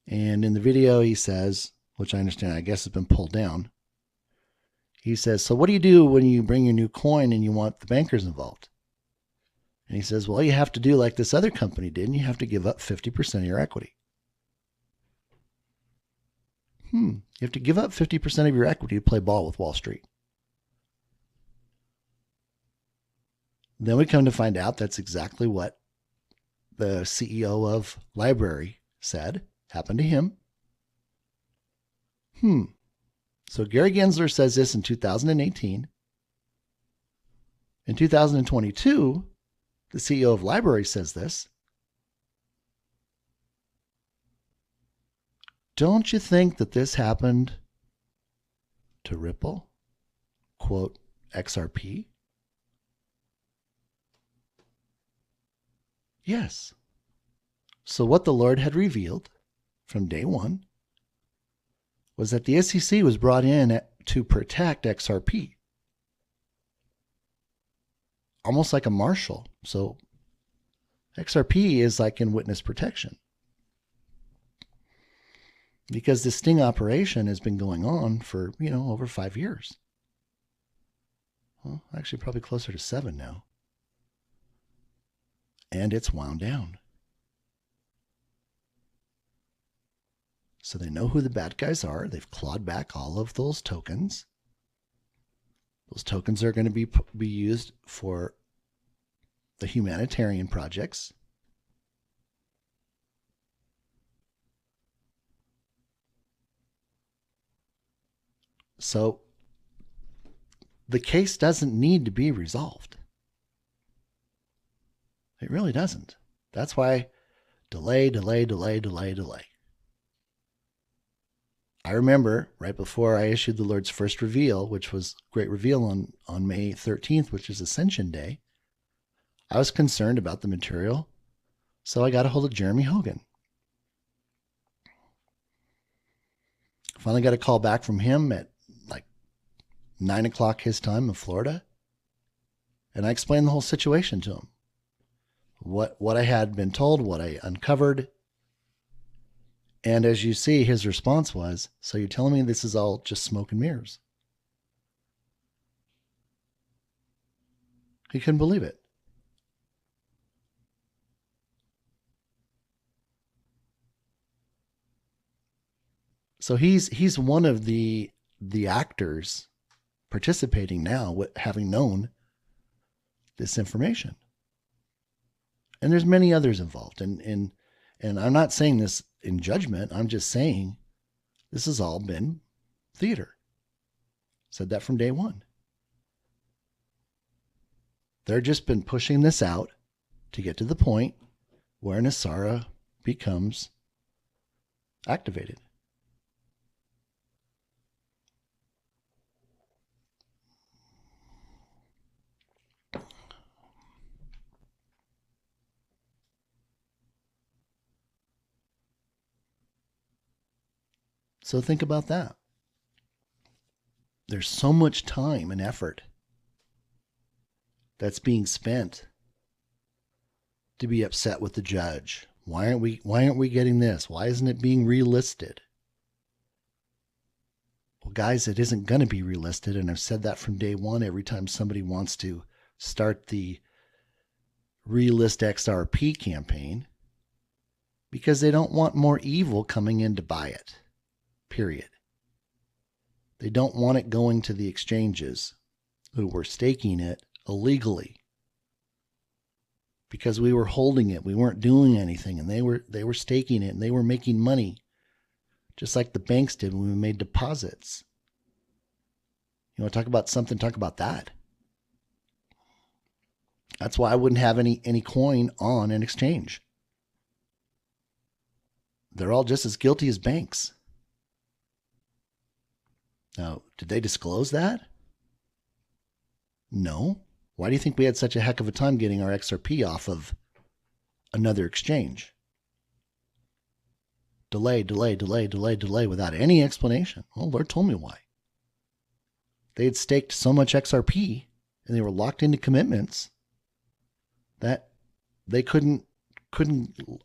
And in the video he says, which I understand, I guess has been pulled down, He says, so what do you do when you bring your new coin and you want the bankers involved? And he says, well, you have to do like this other company did, and you have to give up 50% of your equity. You have to give up 50% of your equity to play ball with Wall Street. Then we come to find out that's exactly what the CEO of Library said happened to him. So Gary Gensler says this in 2018. In 2022, the CEO of Library says this. Don't you think that this happened to Ripple? Quote, XRP? Yes. So what the Lord had revealed from day one was that the SEC was brought in to protect XRP. Almost like a marshal. So XRP is like in witness protection. Because this sting operation has been going on for, over 5 years. Well, actually probably closer to 7 now. And it's wound down. So they know who the bad guys are. They've clawed back all of those tokens. Those tokens are going to be used for the humanitarian projects. So the case doesn't need to be resolved. It really doesn't. That's why delay. I remember right before I issued the Lord's first reveal, which was Great Reveal on May 13th, which is Ascension Day, I was concerned about the material, so I got a hold of Jeremy Hogan. Finally got a call back from him at like 9 o'clock his time in Florida, and I explained the whole situation to him. What I had been told, what I uncovered. And as you see, his response was, so you're telling me this is all just smoke and mirrors? He couldn't believe it. So he's one of the actors participating now, having known this information. And there's many others involved. And I'm not saying this in judgment. I'm just saying this has all been theater. Said that from day one. They're just been pushing this out to get to the point where Nasara becomes activated. So think about that. There's so much time and effort that's being spent to be upset with the judge. Why aren't we getting this? Why isn't it being relisted? Well, guys, it isn't going to be relisted, and I've said that from day one. Every time somebody wants to start the relist XRP campaign, because they don't want more evil coming in to buy it. Period. They don't want it going to the exchanges who were staking it illegally, because we were holding it. We weren't doing anything, and they were staking it, and they were making money, just like the banks did when we made deposits. You want to talk about something? Talk about that. That's why I wouldn't have any coin on an exchange. They're all just as guilty as banks. Now, did they disclose that? No. Why do you think we had such a heck of a time getting our XRP off of another exchange? Delay without any explanation. Well, Lord told me why. They had staked so much XRP and they were locked into commitments that they couldn't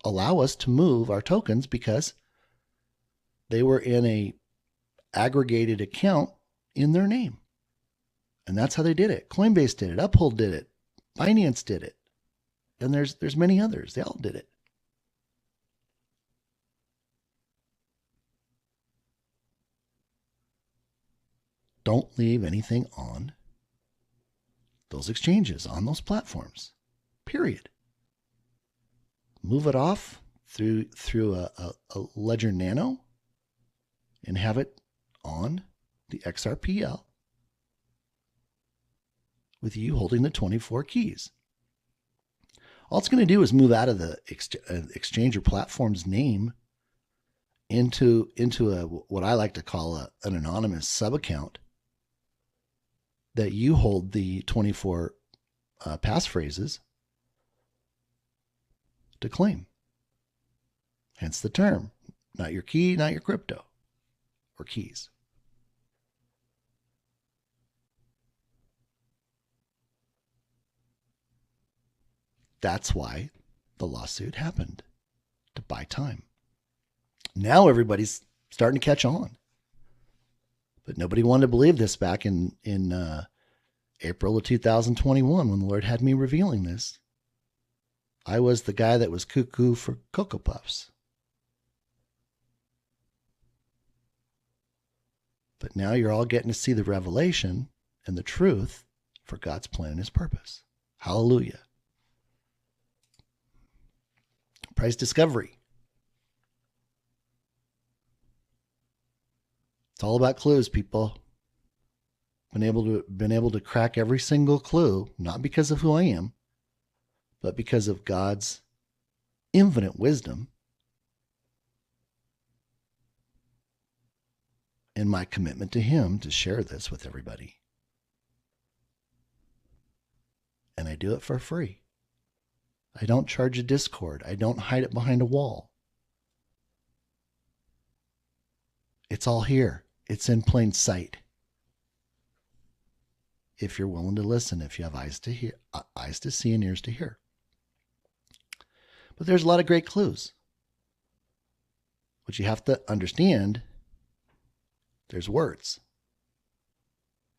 allow us to move our tokens because they were in a aggregated account in their name. And that's how they did it. Coinbase did it. Uphold did it. Binance did it. And there's many others. They all did it. Don't leave anything on those exchanges, on those platforms. Period. Move it off through a Ledger Nano and have it on the XRPL with you holding the 24 keys. All it's going to do is move out of the exchange or platform's name into a what I like to call an anonymous sub-account that you hold the 24 passphrases to claim. Hence the term, not your key, not your crypto or keys. That's why the lawsuit happened, to buy time. Now everybody's starting to catch on. But nobody wanted to believe this back in April of 2021 when the Lord had me revealing this. I was the guy that was cuckoo for Cocoa Puffs. But now you're all getting to see the revelation and the truth for God's plan and his purpose. Hallelujah. Price discovery. It's all about clues, people. Been able to crack every single clue, not because of who I am, but because of God's infinite wisdom and my commitment to him to share this with everybody. And I do it for free. I don't charge a Discord. I don't hide it behind a wall. It's all here. It's in plain sight. If you're willing to listen, if you have eyes to hear, eyes to see and ears to hear. But there's a lot of great clues. What you have to understand, there's words.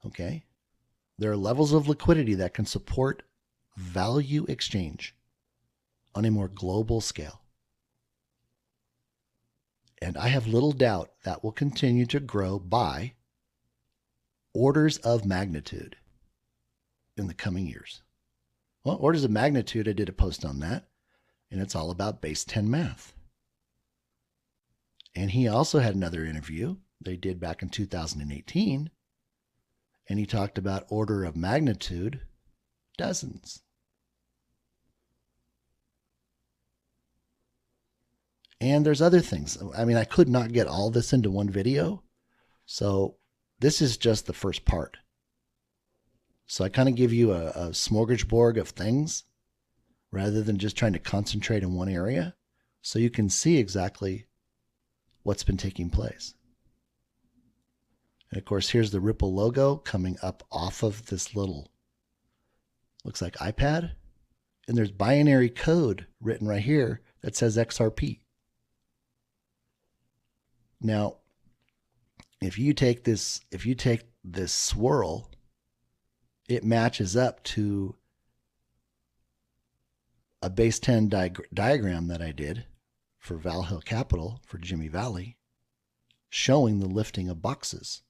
Okay? There are levels of liquidity that can support value exchange on a more global scale. And I have little doubt that will continue to grow by orders of magnitude in the coming years. Well, orders of magnitude, I did a post on that, and it's all about base 10 math. And he also had another interview they did back in 2018, and he talked about order of magnitude, dozens. And there's other things. I mean, I could not get all this into one video. So this is just the first part. So I kind of give you a smorgasbord of things rather than just trying to concentrate in one area so you can see exactly what's been taking place. And of course, here's the Ripple logo coming up off of this little, looks like iPad. And there's binary code written right here that says XRP. Now, if you take this swirl, it matches up to a base 10 diagram that I did for Val Hill Capital for Jimmy Valley, showing the lifting of boxes.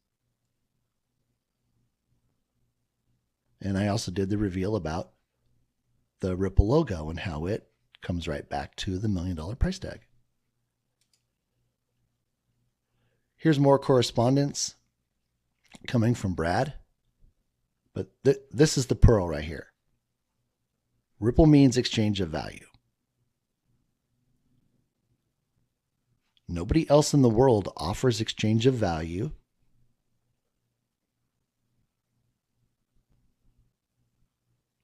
And I also did the reveal about the Ripple logo and how it comes right back to the $1 million price tag. Here's more correspondence coming from Brad. But this is the pearl right here. Ripple means exchange of value. Nobody else in the world offers exchange of value.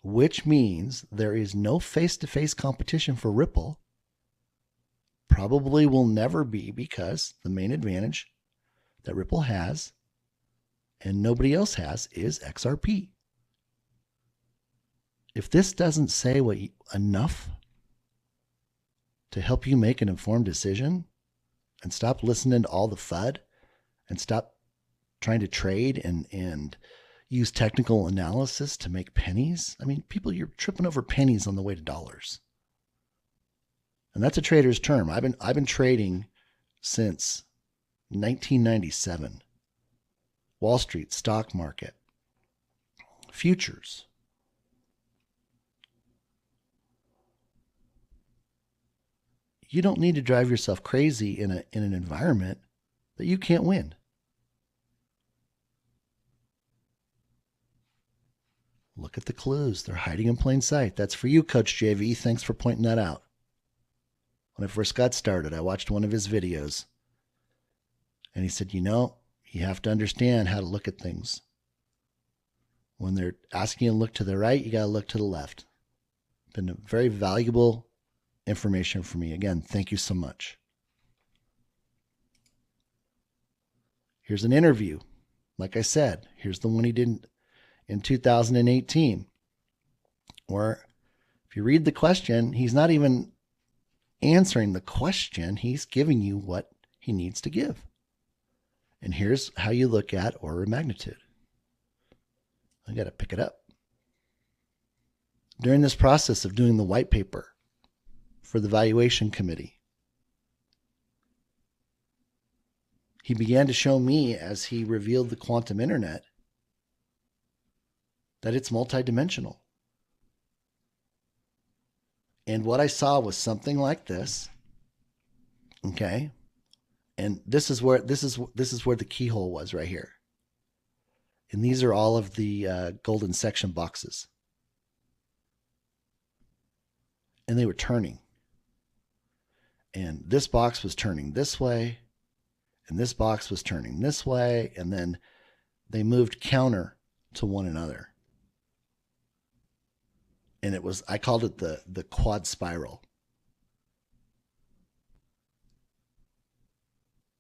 Which means there is no face-to-face competition for Ripple. Probably will never be, because the main advantage that Ripple has and nobody else has is XRP. If this doesn't say enough to help you make an informed decision and stop listening to all the FUD and stop trying to trade and use technical analysis to make pennies. I mean, people, you're tripping over pennies on the way to dollars. And that's a trader's term. I've been trading since 1997. Wall Street, stock market, futures. You don't need to drive yourself crazy in an environment that you can't win. Look at the clues. They're hiding in plain sight. That's for you, Coach JV. Thanks for pointing that out. When I first got started, I watched one of his videos. And he said, you have to understand how to look at things. When they're asking you to look to the right, you got to look to the left. Been a very valuable information for me. Again, thank you so much. Here's an interview. Like I said, here's the one he did in 2018. Where if you read the question, he's not even answering the question. He's giving you what he needs to give. And here's how you look at order of magnitude. I got to pick it up. During this process of doing the white paper for the valuation committee, he began to show me, as he revealed the quantum internet, that it's multidimensional. And what I saw was something like this. Okay. And this is where the keyhole was right here. And these are all of the golden section boxes. And they were turning. And this box was turning this way. And this box was turning this way. And then they moved counter to one another. And I called it the quad spiral.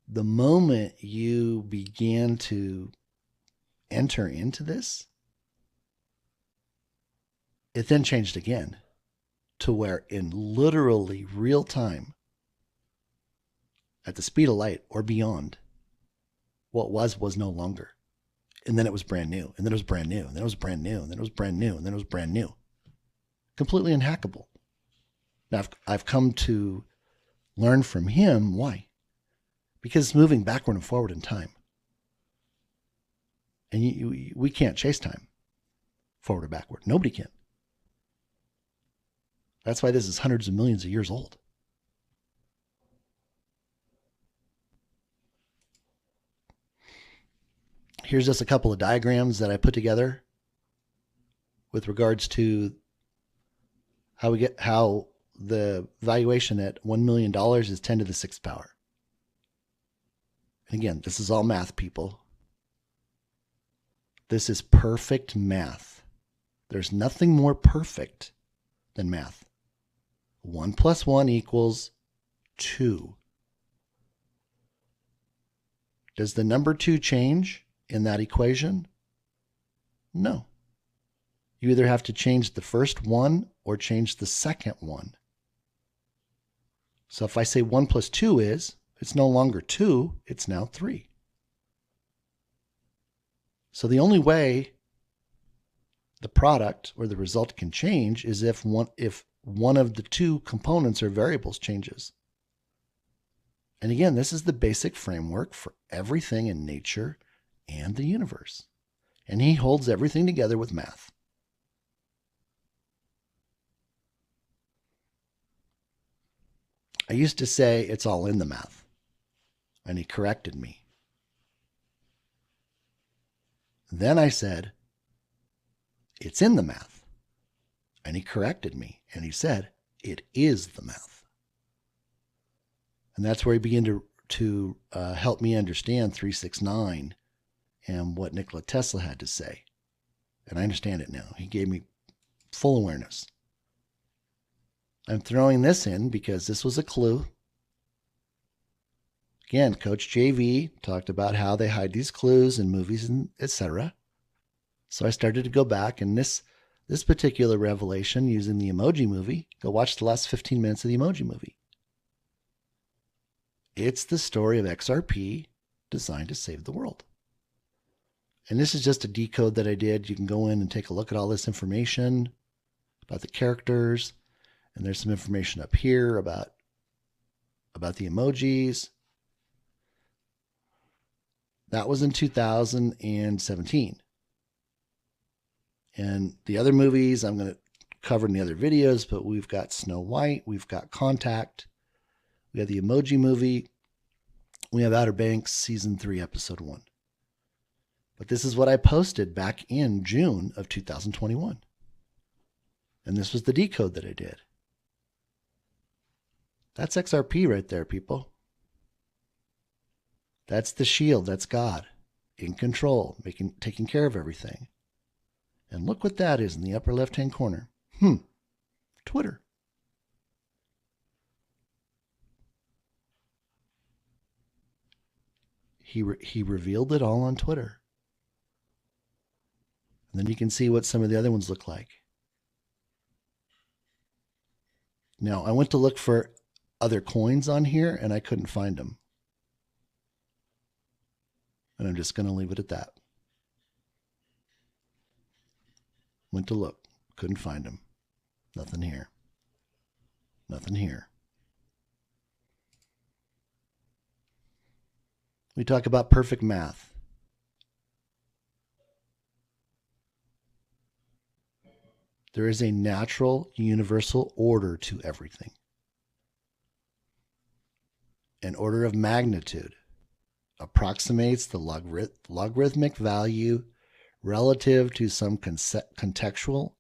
The moment you began to enter into this, it then changed again to where in literally real time, at the speed of light or beyond, what was no longer. And then it was brand new, and then it was brand new, and then it was brand new, and then it was brand new, and then it was brand new. Completely unhackable. Now, I've come to learn from him why. Because it's moving backward and forward in time. And we can't chase time forward or backward. Nobody can. That's why this is hundreds of millions of years old. Here's just a couple of diagrams that I put together with regards to how the valuation at $1 million is 10 to the 6th power. And again, this is all math, people. This is perfect math. There's nothing more perfect than math. 1 plus 1 equals 2. Does the number 2 change in that equation? No. You either have to change the first one or change the second one. So if I say 1 plus 2 is, it's no longer 2, it's now 3. So the only way the product or the result can change is if one of the two components or variables changes. And again, this is the basic framework for everything in nature and the universe. And he holds everything together with math. I used to say it's all in the math. And he corrected me. Then I said, it's in the math. And he corrected me. And he said, it is the math. And that's where he began to help me understand 369 and what Nikola Tesla had to say. And I understand it now. He gave me full awareness. I'm throwing this in because this was a clue. Again, Coach JV talked about how they hide these clues in movies and etc. So I started to go back, and this particular revelation using the Emoji Movie, go watch the last 15 minutes of the Emoji Movie. It's the story of XRP designed to save the world. And this is just a decode that I did. You can go in and take a look at all this information about the characters. And there's some information up here about the emojis. That was in 2017. And the other movies I'm going to cover in the other videos, but we've got Snow White, we've got Contact, we have the Emoji Movie, we have Outer Banks Season 3, Episode 1. But this is what I posted back in June of 2021. And this was the decode that I did. That's XRP right there, people. That's the shield. That's God in control, taking care of everything. And look what that is in the upper left-hand corner. Twitter. He revealed it all on Twitter. And then you can see what some of the other ones look like. Now, I went to look for other coins on here, and I couldn't find them. And I'm just going to leave it at that. Went to look. Couldn't find them. Nothing here. Nothing here. We talk about perfect math. There is a natural, universal order to everything. An order of magnitude approximates the logarithmic value relative to some contextual,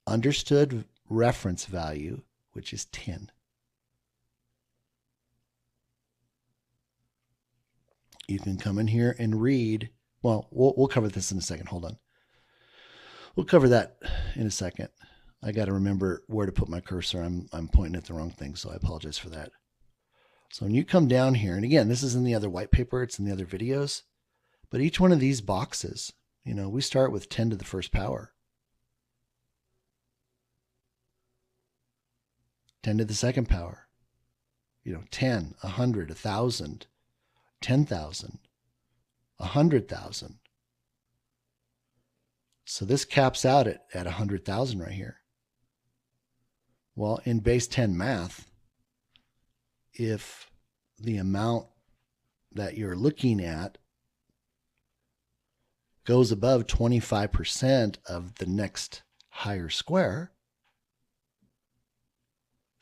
understood reference value, which is 10. You can come in here and read. Well, we'll cover this in a second. Hold on. We'll cover that in a second. I got to remember where to put my cursor. I'm pointing at the wrong thing, so I apologize for that. So when you come down here, and again, this is in the other white paper, it's in the other videos, but each one of these boxes, we start with 10 to the first power. 10 to the second power. 10, 100, 1,000, 10,000, 100,000. So this caps out at 100,000 right here. Well, in base 10 math, if the amount that you're looking at goes above 25% of the next higher square,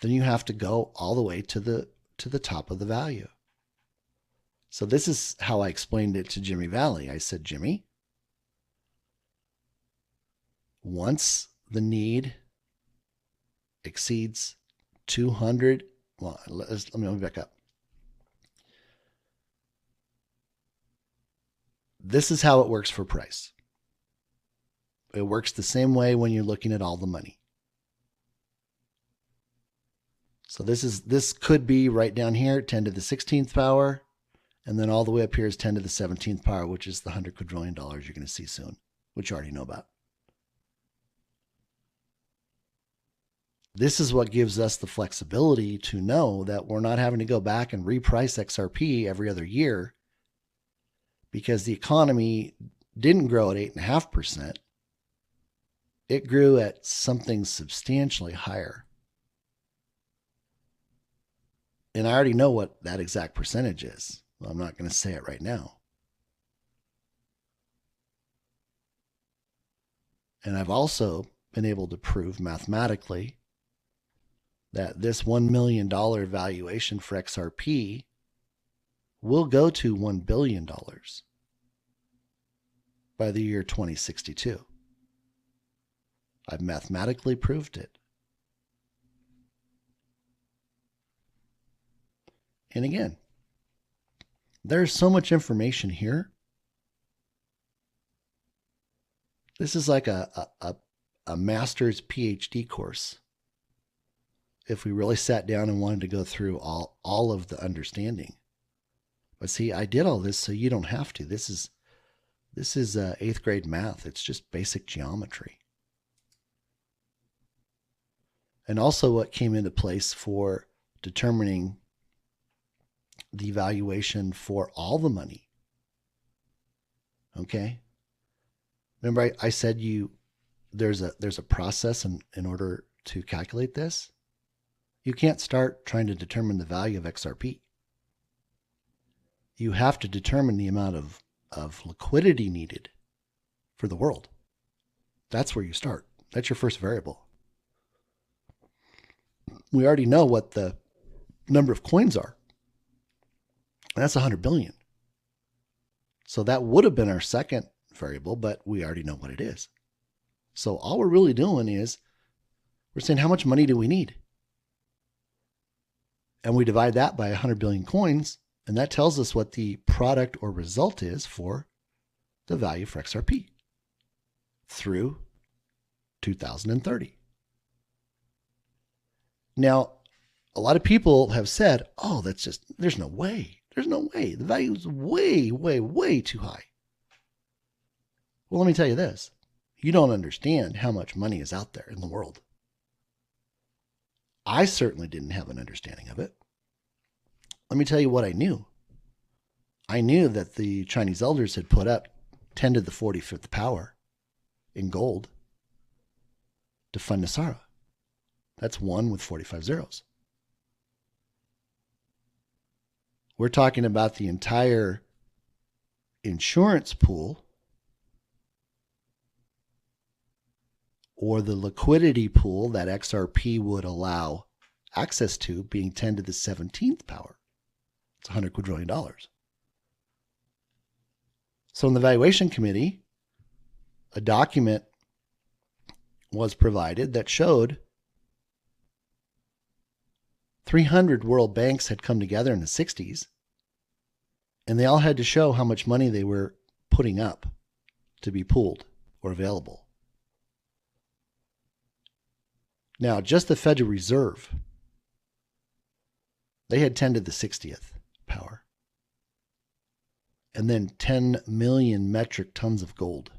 then you have to go all the way to the top of the value. So this is how I explained it to Jimmy Valley. I said, Jimmy, once the need exceeds 200, well, let me back up. This is how it works for price. It works the same way when you're looking at all the money. So this could be right down here, 10 to the 16th power, and then all the way up here is 10 to the 17th power, which is the $100 quadrillion you're going to see soon, which you already know about. This is what gives us the flexibility to know that we're not having to go back and reprice XRP every other year because the economy didn't grow at 8.5%. It grew at something substantially higher. And I already know what that exact percentage is. Well, I'm not going to say it right now. And I've also been able to prove mathematically that this $1 million valuation for XRP will go to $1 billion by the year 2062. I've mathematically proved it. And again, there's so much information here. This is like a master's PhD course. If we really sat down and wanted to go through all of the understanding. But see, I did all this so you don't have to. This is 8th grade math. It's just basic geometry. And also what came into place for determining the valuation for all the money. Okay? Remember I said there's a process in order to calculate this. You can't start trying to determine the value of XRP. You have to determine the amount of liquidity needed for the world. That's where you start. That's your first variable. We already know what the number of coins are. That's 100 billion. So that would have been our second variable, but we already know what it is. So all we're really doing is we're saying how much money do we need? And we divide that by 100 billion coins, and that tells us what the product or result is for the value for XRP through 2030. Now, a lot of people have said, oh, there's no way. There's no way. The value is way, way, way too high. Well, let me tell you this. You don't understand how much money is out there in the world. I certainly didn't have an understanding of it. Let me tell you what I knew. I knew that the Chinese elders had put up 10 to the 45th power in gold to fund Nasara. That's 1 with 45 zeros. We're talking about the entire insurance pool or the liquidity pool that XRP would allow access to being 10 to the 17th power. It's $100 quadrillion. So in the valuation committee, a document was provided that showed 300 world banks had come together in the 60s, and they all had to show how much money they were putting up to be pooled or available. Now, just the Federal Reserve, they had 10 to the 60th power, and then 10 million metric tons of gold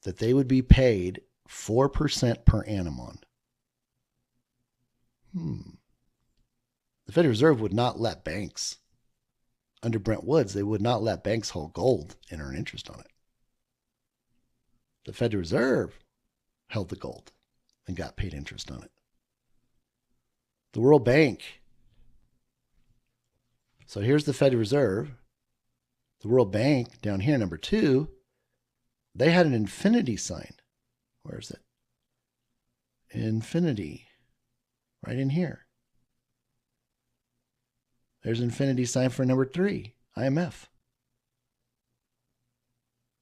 that they would be paid 4% per annum on. The Federal Reserve would not let banks, under Brent Woods, they would not let banks hold gold and earn interest on it. The Federal Reserve held the gold and got paid interest on it. The World Bank. So here's the Federal Reserve. The World Bank, down here, number 2, they had an infinity sign. Where is it? Infinity. Right in here. There's infinity sign for number 3, IMF.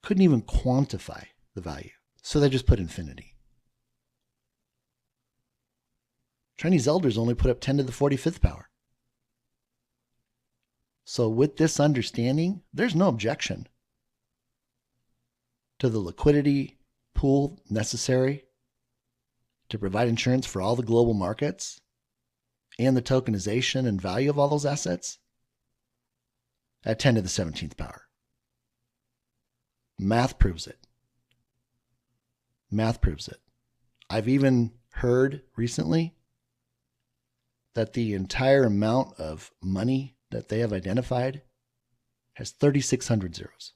Couldn't even quantify the value. So they just put infinity. Chinese elders only put up 10 to the 45th power. So with this understanding, there's no objection to the liquidity pool necessary to provide insurance for all the global markets and the tokenization and value of all those assets at 10 to the 17th power. Math proves it. Math proves it. I've even heard recently that the entire amount of money that they have identified has 3,600 zeros.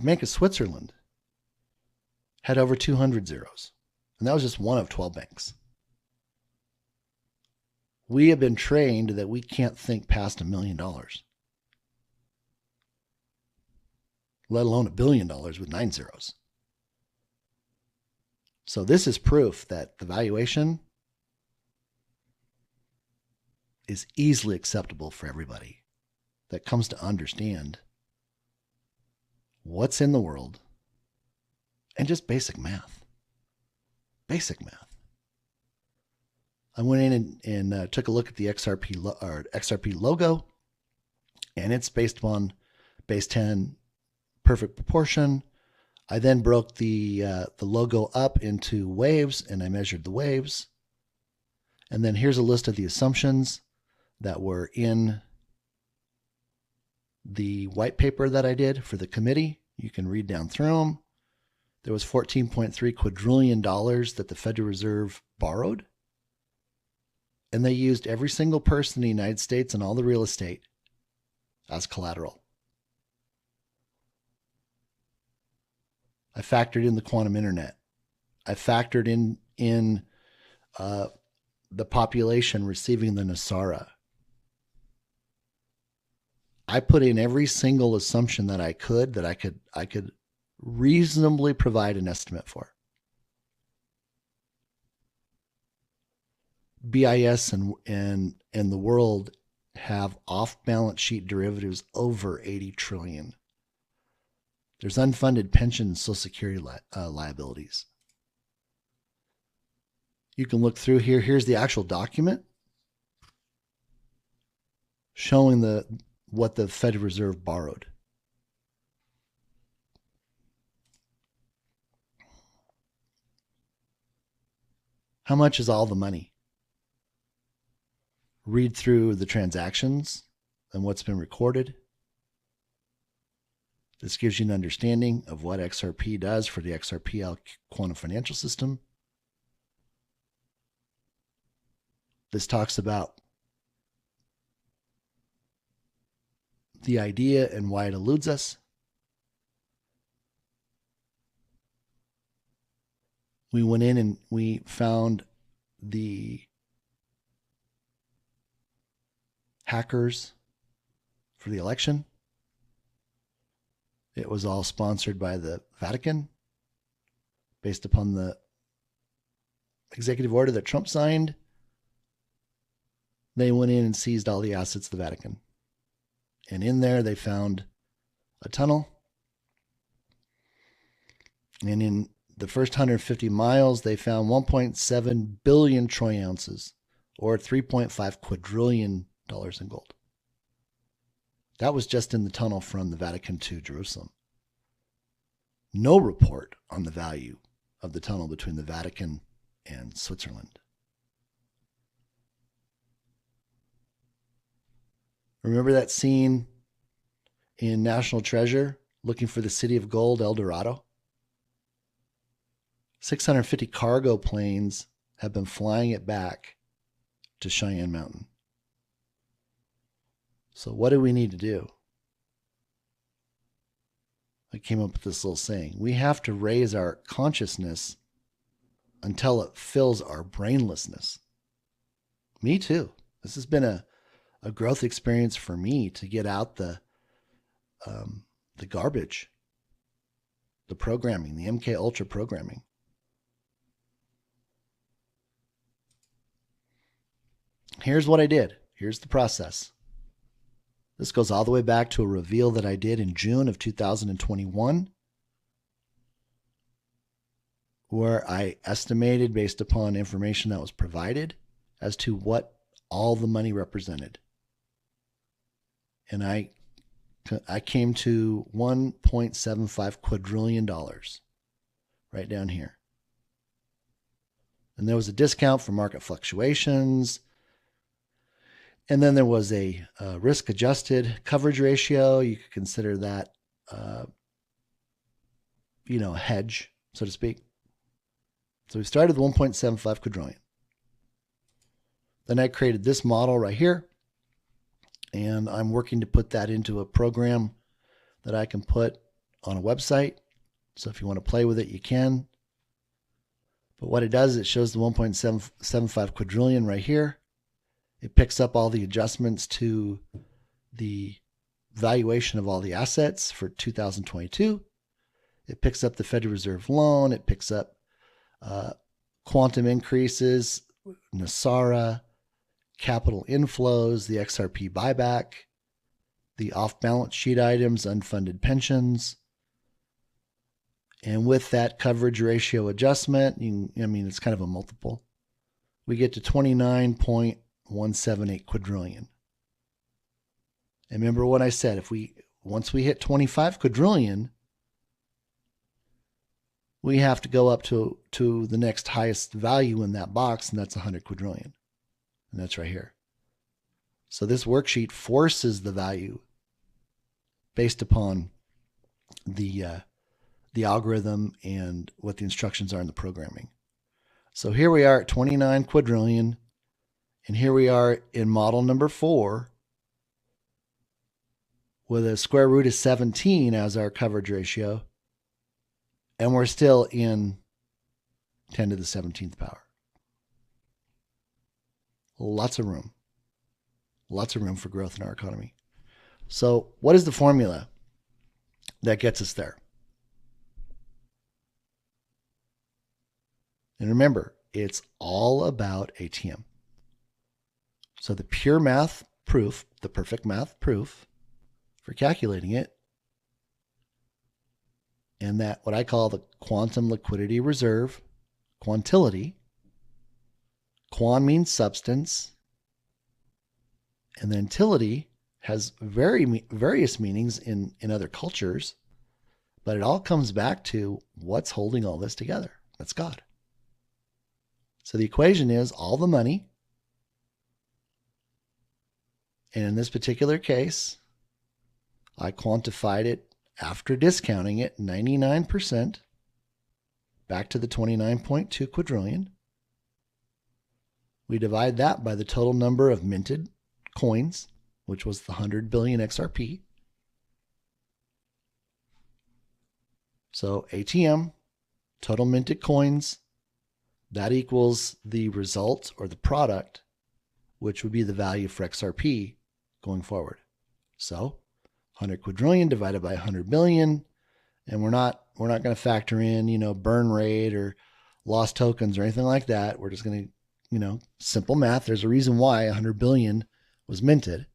Bank of Switzerland had over 200 zeros, and that was just one of 12 banks. We have been trained that we can't think past $1 million, let alone $1 billion with 9 zeros. So this is proof that the valuation is easily acceptable for everybody that comes to understand what's in the world and just basic math. Basic math. I went in and took a look at the XRP logo, and it's based upon base 10 perfect proportion. I then broke the logo up into waves, and I measured the waves. And then here's a list of the assumptions that were in the white paper that I did for the committee. You can read down through them. There was $14.3 quadrillion that the Federal Reserve borrowed. And they used every single person in the United States and all the real estate as collateral. I factored in the quantum internet. I factored in the population receiving the Nasara. I put in every single assumption that I could reasonably provide an estimate for. BIS and the world have off-balance sheet derivatives over 80 trillion. There's unfunded pension and Social Security liabilities. You can look through here. Here's the actual document showing what the Federal Reserve borrowed. How much is all the money? Read through the transactions and what's been recorded. This gives you an understanding of what XRP does for the XRPL quantum financial system. This talks about the idea and why it eludes us. We went in and we found the hackers for the election. It was all sponsored by the Vatican based upon the executive order that Trump signed. They went in and seized all the assets of the Vatican. And in there, they found a tunnel. And in the first 150 miles, they found 1.7 billion troy ounces, or $3.5 quadrillion in gold. That was just in the tunnel from the Vatican to Jerusalem. No report on the value of the tunnel between the Vatican and Switzerland. Remember that scene in National Treasure, looking for the city of gold, El Dorado? 650 cargo planes have been flying it back to Cheyenne Mountain. So what do we need to do? I came up with this little saying. We have to raise our consciousness until it fills our brainlessness. Me too. This has been a growth experience for me to get out the garbage, the programming, the MK Ultra programming. Here's what I did. Here's the process. This goes all the way back to a reveal that I did in June of 2021, where I estimated based upon information that was provided as to what all the money represented. And I came to $1.75 quadrillion right down here. And there was a discount for market fluctuations. And then there was a risk-adjusted coverage ratio. You could consider that, a hedge, so to speak. So we started with 1.75 quadrillion. Then I created this model right here. And I'm working to put that into a program that I can put on a website. So if you want to play with it, you can. But what it does, it shows the 1.75 quadrillion right here. It picks up all the adjustments to the valuation of all the assets for 2022. It picks up the Federal Reserve loan. It picks up quantum increases, Nasara, capital inflows, the XRP buyback, the off-balance sheet items, unfunded pensions. And with that coverage ratio adjustment, it's kind of a multiple. We get to 29.178 quadrillion. And remember what I said, once we hit 25 quadrillion, we have to go up to the next highest value in that box, and that's 100 quadrillion. And that's right here. So this worksheet forces the value based upon the algorithm and what the instructions are in the programming. So here we are at 29 quadrillion, and here we are in model number 4 with a square root of 17 as our coverage ratio, and we're still in 10 to the 17th power. Lots of room. Lots of room for growth in our economy. So what is the formula that gets us there? And remember, it's all about ATM. So the pure math proof, the perfect math proof for calculating it, and that what I call the quantum liquidity reserve, quantility. Quan means substance, and then tility has various meanings in other cultures, but it all comes back to what's holding all this together. That's God. So the equation is all the money, and in this particular case, I quantified it after discounting it 99% back to the 29.2 quadrillion. We divide that by the total number of minted coins, which was the 100 billion XRP. So ATM, total minted coins, that equals the result or the product, which would be the value for XRP going forward. So 100 quadrillion divided by 100 billion, and we're not going to factor in, burn rate or lost tokens or anything like that. We're just going to, simple math. There's a reason why 100 billion was minted,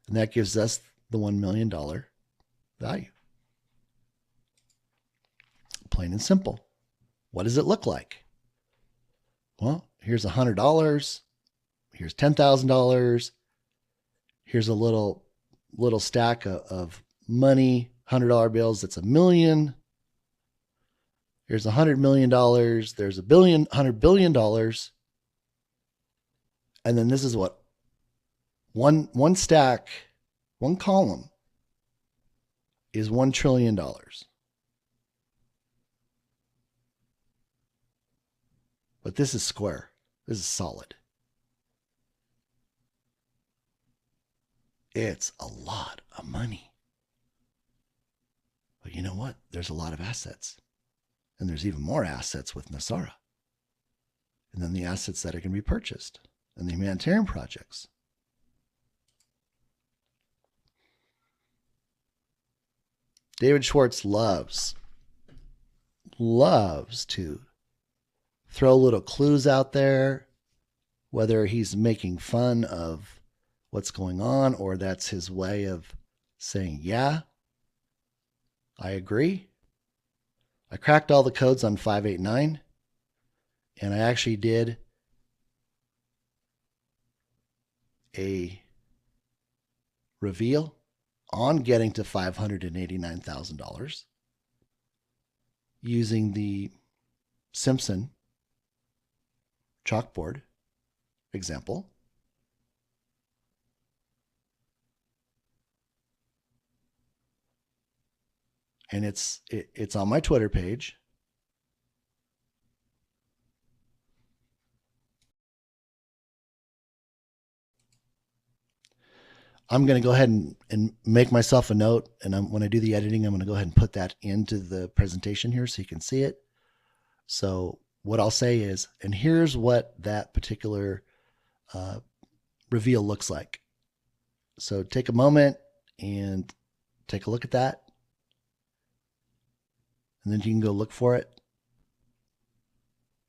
and that gives us the $1 million value. Plain and simple. What does it look like? Well, here's $100. Here's $10,000. Here's a little stack of money, $100 bills. That's $1 million. Here's $100 million. There's $100 billion. And then this is what? One stack, one column is $1 trillion. But this is square. This is solid. It's a lot of money. But you know what? There's a lot of assets. And there's even more assets with Nasara. And then the assets that are going to be purchased. And the humanitarian projects. David Schwartz loves to throw little clues out there, whether he's making fun of what's going on or that's his way of saying, yeah, I agree. I cracked all the codes on 589, and I actually did a reveal on getting to $589,000 using the Simpson chalkboard example. And it's on my Twitter page. I'm going to go ahead and make myself a note. And when I do the editing, I'm going to go ahead and put that into the presentation here so you can see it. So what I'll say is, and here's what that particular reveal looks like. So take a moment and take a look at that. And then you can go look for it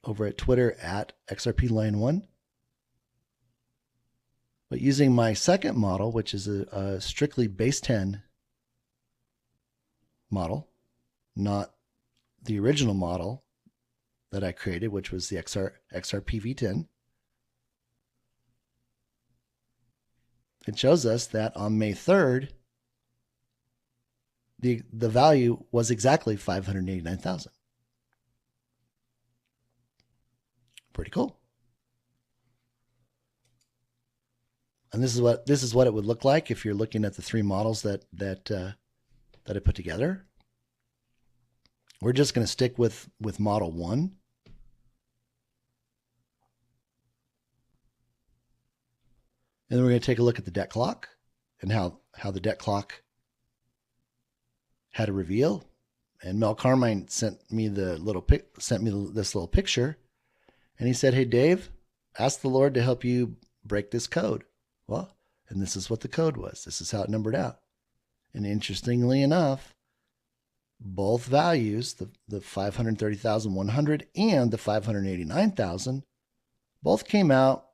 over at Twitter at XRPLion1. But using my second model, which is a strictly base 10 model, not the original model that I created, which was the XRP v10. It shows us that on May 3rd, the value was exactly 589,000. Pretty cool. And this is what it would look like if you're looking at the three models that I put together. We're just going to stick with model 1. And then we're going to take a look at the debt clock. and how the debt clock had a reveal. And Mel Carmine sent me this little picture, and he said, "Hey Dave, ask the Lord to help you break this code." Well, and this is what the code was. This is how it numbered out. And interestingly enough, both values, the 530,100 and the 589,000, both came out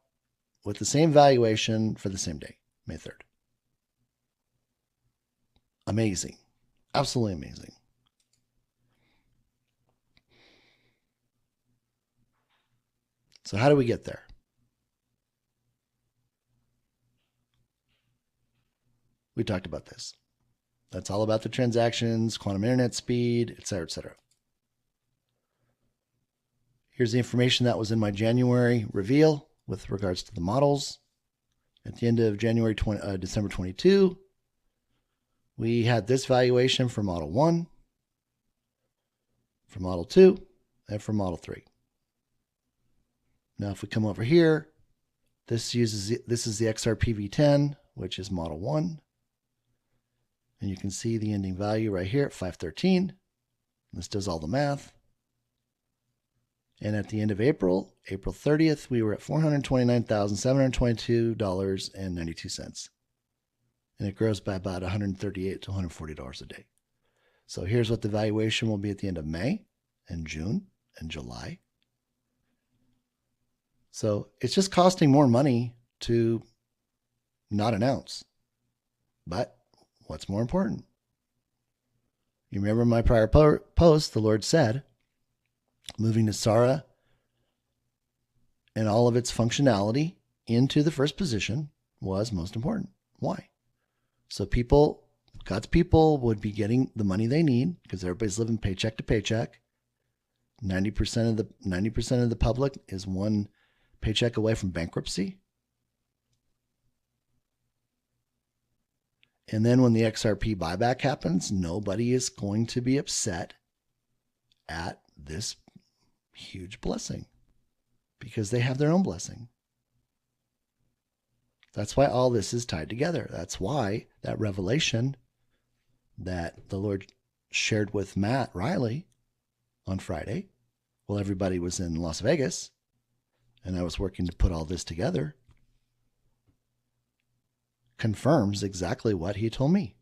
with the same valuation for the same day, May 3rd. Amazing. Absolutely amazing. So how do we get there? We talked about this. That's all about the transactions, quantum internet speed, et cetera, et cetera. Here's the information that was in my January reveal with regards to the models. At the end of December 22, we had this valuation for Model 1, for Model 2, and for Model 3. Now, if we come over here, this is the XRP V10, which is Model 1. And you can see the ending value right here at 513. This does all the math. And at the end of April 30th, we were at $429,722.92. And it grows by about $138 to $140 a day. So here's what the valuation will be at the end of May and June and July. So it's just costing more money to not announce. But what's more important? You remember my prior post, the Lord said, moving to SARA and all of its functionality into the first position was most important. Why? So God's people would be getting the money they need because everybody's living paycheck to paycheck. 90% of the public is one paycheck away from bankruptcy. And then when the XRP buyback happens, nobody is going to be upset at this huge blessing because they have their own blessing. That's why all this is tied together. That's why that revelation that the Lord shared with Matt Riley on Friday, while everybody was in Las Vegas, and I was working to put all this together, confirms exactly what he told me.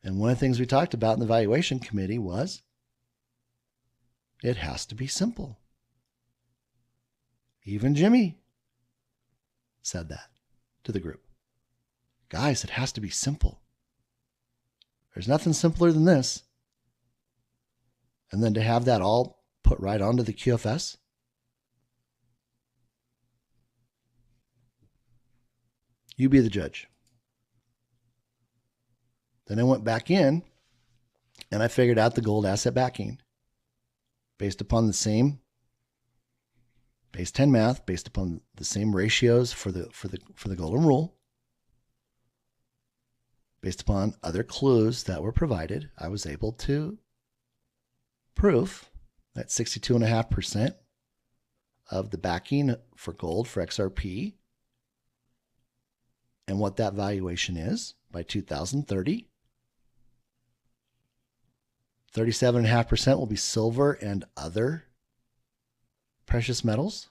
And one of the things we talked about in the valuation committee was it has to be simple. Even Jimmy said that to the group. Guys, it has to be simple. There's nothing simpler than this. And then to have that all put right onto the QFS. You be the judge. Then I went back in and I figured out the gold asset backing based upon the same base 10 math, based upon the same ratios for the golden rule, based upon other clues that were provided. I was able to prove that 62.5% of the backing for gold for XRP and what that valuation is by 2030. 37.5% will be silver and other precious metals.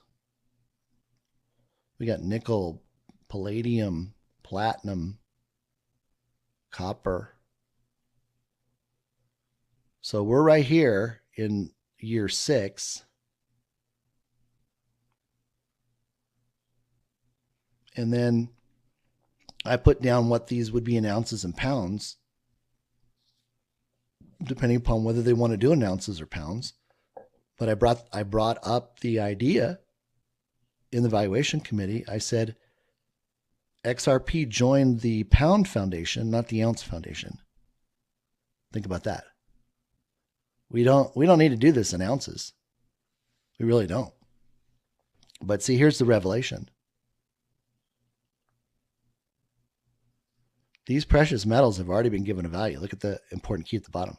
We got nickel, palladium, platinum, copper. So we're right here in year 6. And then I put down what these would be in ounces and pounds, depending upon whether they want to do in ounces or pounds. But I brought up the idea in the valuation committee. I said, XRP joined the pound foundation, not the ounce foundation. Think about that. We don't need to do this in ounces. We really don't. But see, here's the revelation. These precious metals have already been given a value. Look at the important key at the bottom.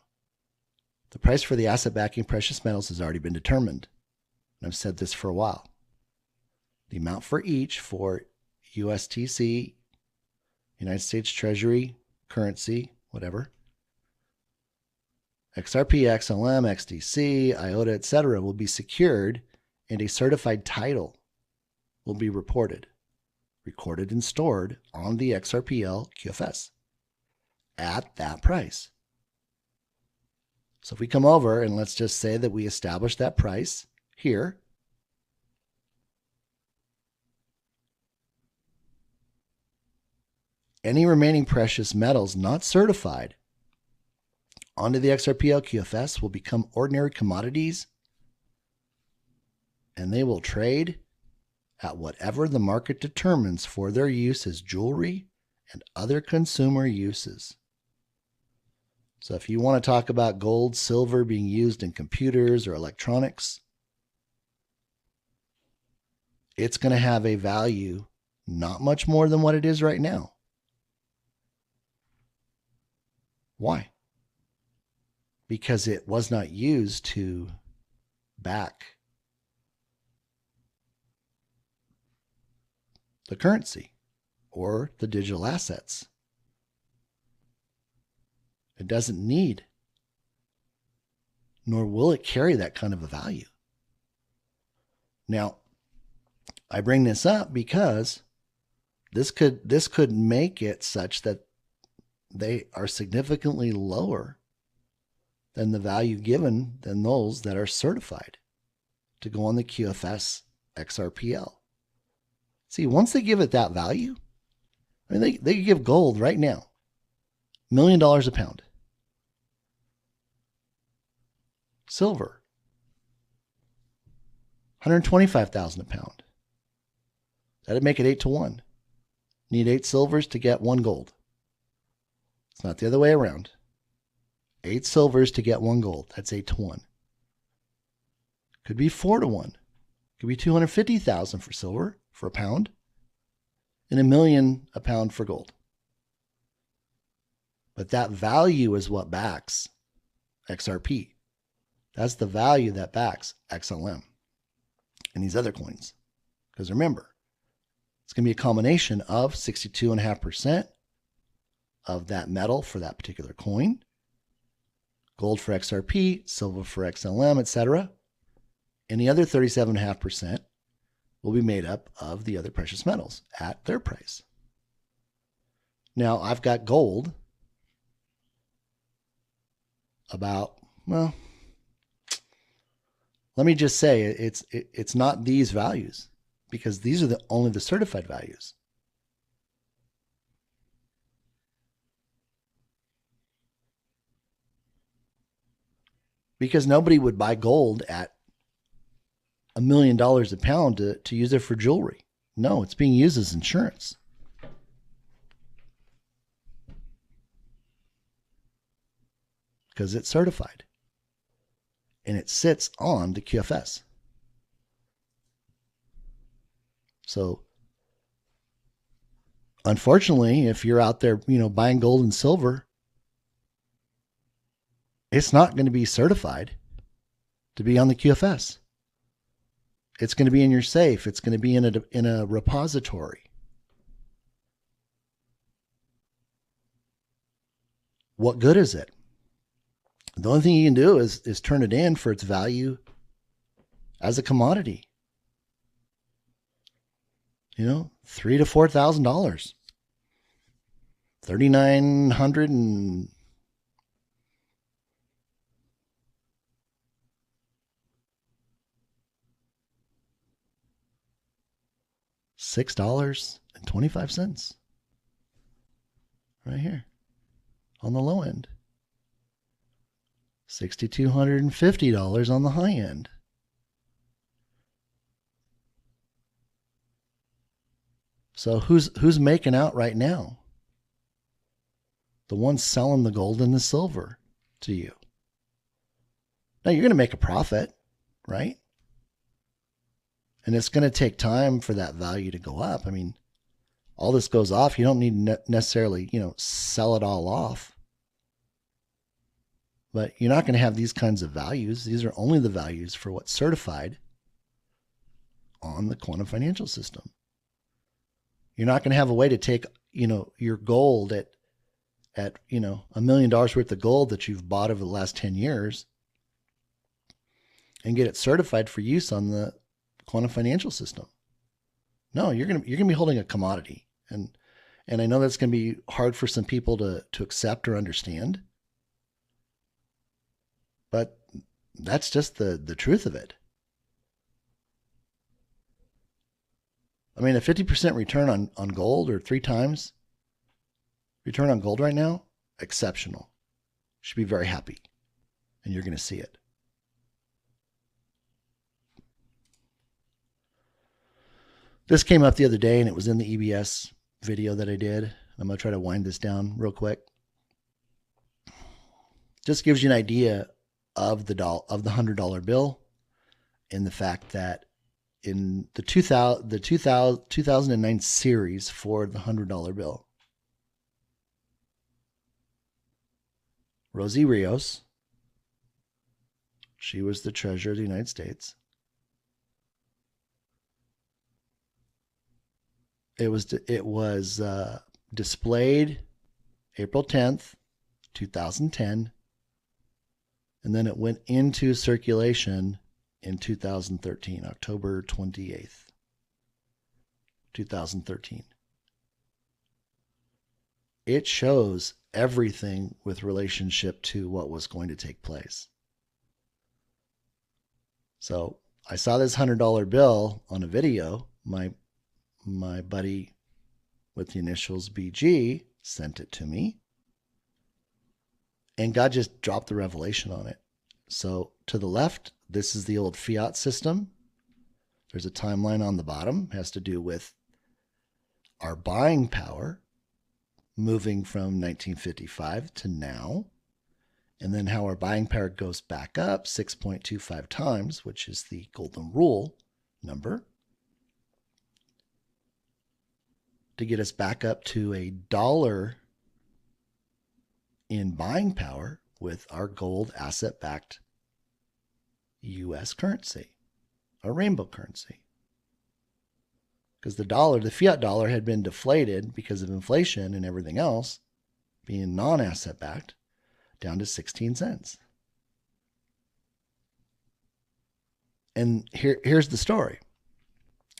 The price for the asset backing precious metals has already been determined. And I've said this for a while. the amount for each for USTC, United States Treasury, currency, whatever, XRP, XLM, XDC, IOTA, etc. will be secured and a certified title will be recorded and stored on the XRPL QFS at that price. So if we come over and let's just say that we establish that price here, any remaining precious metals not certified onto the XRPL QFS will become ordinary commodities, and they will trade at whatever the market determines for their use as jewelry and other consumer uses. So if you want to talk about gold, silver being used in computers or electronics, it's going to have a value not much more than what it is right now. Why? Because it was not used to back the currency or the digital assets. It doesn't need, nor will it carry that kind of a value. Now, I bring this up because this could make it such that they are significantly lower than the value given than those that are certified to go on the QFS XRPL. See, once they give it that value, I mean, they give gold right now, $1 million a pound. Silver, $125,000 a pound. That'd make it 8-to-1. Need 8 silvers to get 1 gold. It's not the other way around. 8 silvers to get 1 gold. That's 8-to-1. Could be 4-to-1. Could be 250,000 for silver for a pound, and $1 million a pound for gold. But that value is what backs XRP. That's the value that backs XLM and these other coins. Because remember, it's going to be a combination of 62.5% of that metal for that particular coin, gold for XRP, silver for XLM, etc. And the other 37.5% will be made up of the other precious metals at their price. Now, I've got gold about, well, let me just say it's not these values, because these are only the certified values. Because nobody would buy gold at $1 million a pound to use it for jewelry. No, it's being used as insurance. Because it's certified. And it sits on the QFS. So, unfortunately, if you're out there, buying gold and silver, it's not going to be certified to be on the QFS. It's going to be in your safe. It's going to be in a repository. What good is it? The only thing you can do is turn it in for its value as a commodity. $3,000 to $4,000. 3,900 and $6.25 right here on the low end. $6,250 on the high end. So who's making out right now? The ones selling the gold and the silver to you. Now you're going to make a profit, right? And it's going to take time for that value to go up. I mean, all this goes off. You don't need necessarily, sell it all off. But you're not going to have these kinds of values. These are only the values for what's certified on the quantum financial system. You're not going to have a way to take, your gold at $1 million worth of gold that you've bought over the last 10 years and get it certified for use on the quantum financial system. No, you're going to be holding a commodity. And I know that's going to be hard for some people to accept or understand. But that's just the truth of it. I mean, a 50% return on gold, or 3 times return on gold right now, exceptional. Should be very happy. And you're going to see it. This came up the other day, and it was in the EBS video that I did. I'm going to try to wind this down real quick. Just gives you an idea of the $100 bill, and the fact that in the 2009 series for the $100 bill, Rosie Rios, she was the Treasurer of the United States. It was displayed April 10th, 2010, and then it went into circulation in 2013, October 28th, 2013. It shows everything with relationship to what was going to take place. So I saw this $100 bill on a video. My buddy with the initials BG sent it to me, and God just dropped the revelation on it. So to the left, this is the old fiat system. There's a timeline on the bottom. It has to do with our buying power moving from 1955 to now, and then how our buying power goes back up 6.25 times, which is the golden rule number, to get us back up to $1 in buying power with our gold asset-backed U.S. currency, a rainbow currency. Because the fiat dollar had been deflated because of inflation and everything else, being non-asset backed, down to 16 cents. And here's the story.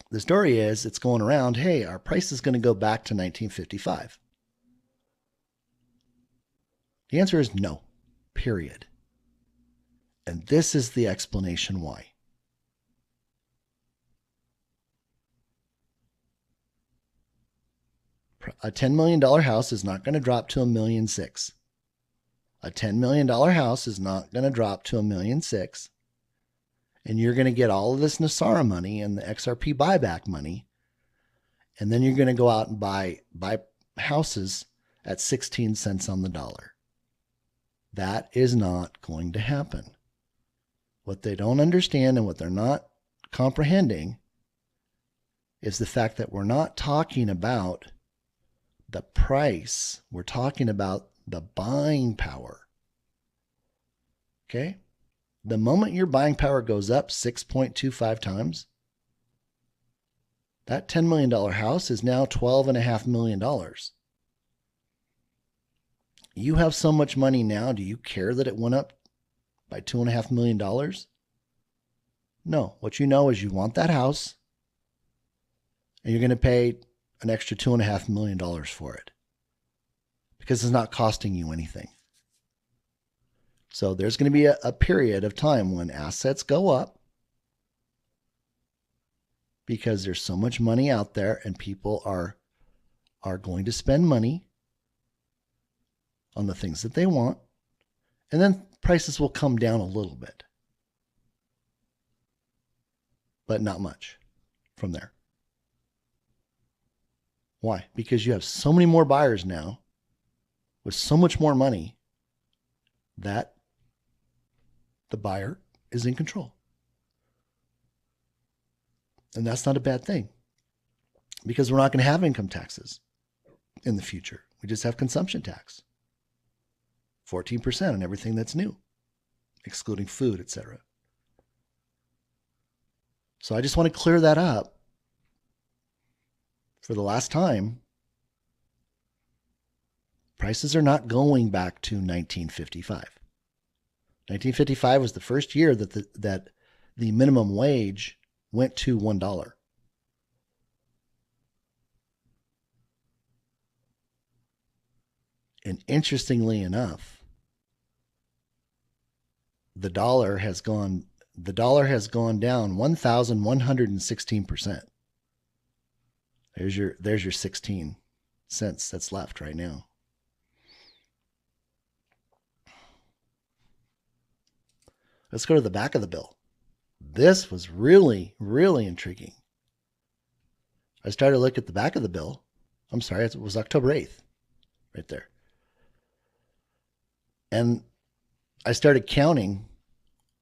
The story is, it's going around, hey, our price is going to go back to 1955. The answer is no, period. And this is the explanation why. A $10 million house is not going to drop to $1.6 million. A $10 million house is not going to drop to $1.6 million. And you're going to get all of this NASARA money and the XRP buyback money. And then you're going to go out and buy houses at 16 cents on the dollar. That is not going to happen. What they don't understand and what they're not comprehending is the fact that we're not talking about the price. We're talking about the buying power. Okay? The moment your buying power goes up 6.25 times, that $10 million house is now $12.5 million. You have so much money now, do you care that it went up by $2.5 million? No. What you know is you want that house, and you're going to pay an extra $2.5 million for it because it's not costing you anything. So there's going to be a period of time when assets go up because there's so much money out there, and people are going to spend money on the things that they want, and then prices will come down a little bit, but not much from there. Why? Because you have so many more buyers now with so much more money that the buyer is in control. And that's not a bad thing, because we're not going to have income taxes in the future. We just have consumption tax, 14% on everything that's new, excluding food, etc. So I just want to clear that up for the last time. Prices are not going back to 1955. 1955 was the first year that the minimum wage went to $1. And interestingly enough, the dollar has gone down 1,116%. There's your 16 cents that's left right now. Let's go to the back of the bill. This was really, really intriguing. I started to look at the back of the bill. I'm sorry, it was October 8th, right there. And I started counting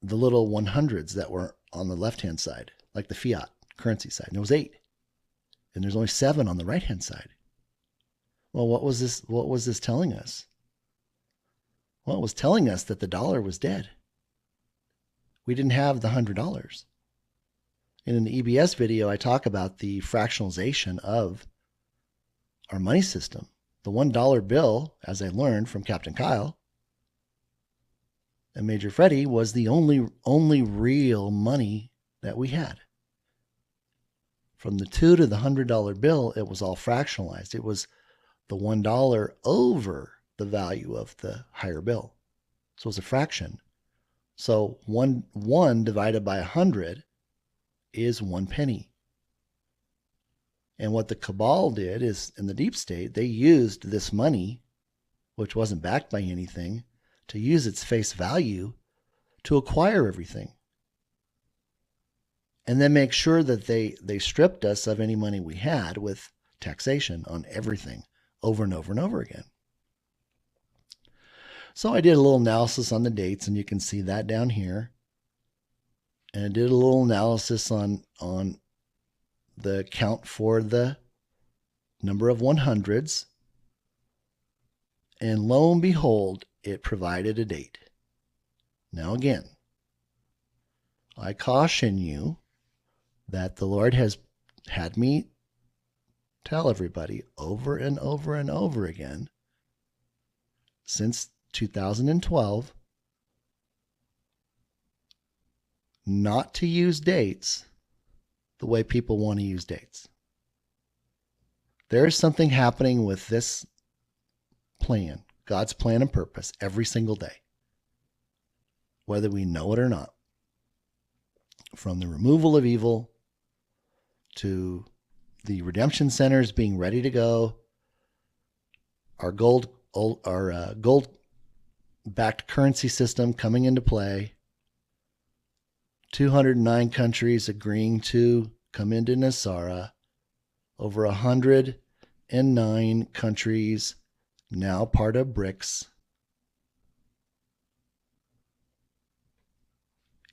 the little 100s that were on the left-hand side, like the fiat currency side. And it was 8. And there's only 7 on the right-hand side. Well, what was this telling us? Well, it was telling us that the dollar was dead. We didn't have the $100. And in the EBS video, I talk about the fractionalization of our money system. The $1 bill, as I learned from Captain Kyle and Major Freddie, was the only real money that we had. From the $2 to the $100 bill, it was all fractionalized. It was the $1 over the value of the higher bill. So it was a fraction. So 1 divided by 100 is 1 penny. And what the cabal did is, in the deep state, they used this money, which wasn't backed by anything, to use its face value to acquire everything. And then make sure that they stripped us of any money we had with taxation on everything over and over and over again. So I did a little analysis on the dates, and you can see that down here. And I did a little analysis on the count for the number of 100s. And lo and behold, it provided a date. Now again, I caution you that the Lord has had me tell everybody over and over and over again since 2012 not to use dates the way people want to use dates. There is something happening with this plan, God's plan and purpose, every single day, whether we know it or not. From the removal of evil to the redemption centers being ready to go, our gold-backed currency system coming into play, 209 countries agreeing to come into Nasara, over 109 countries now part of BRICS.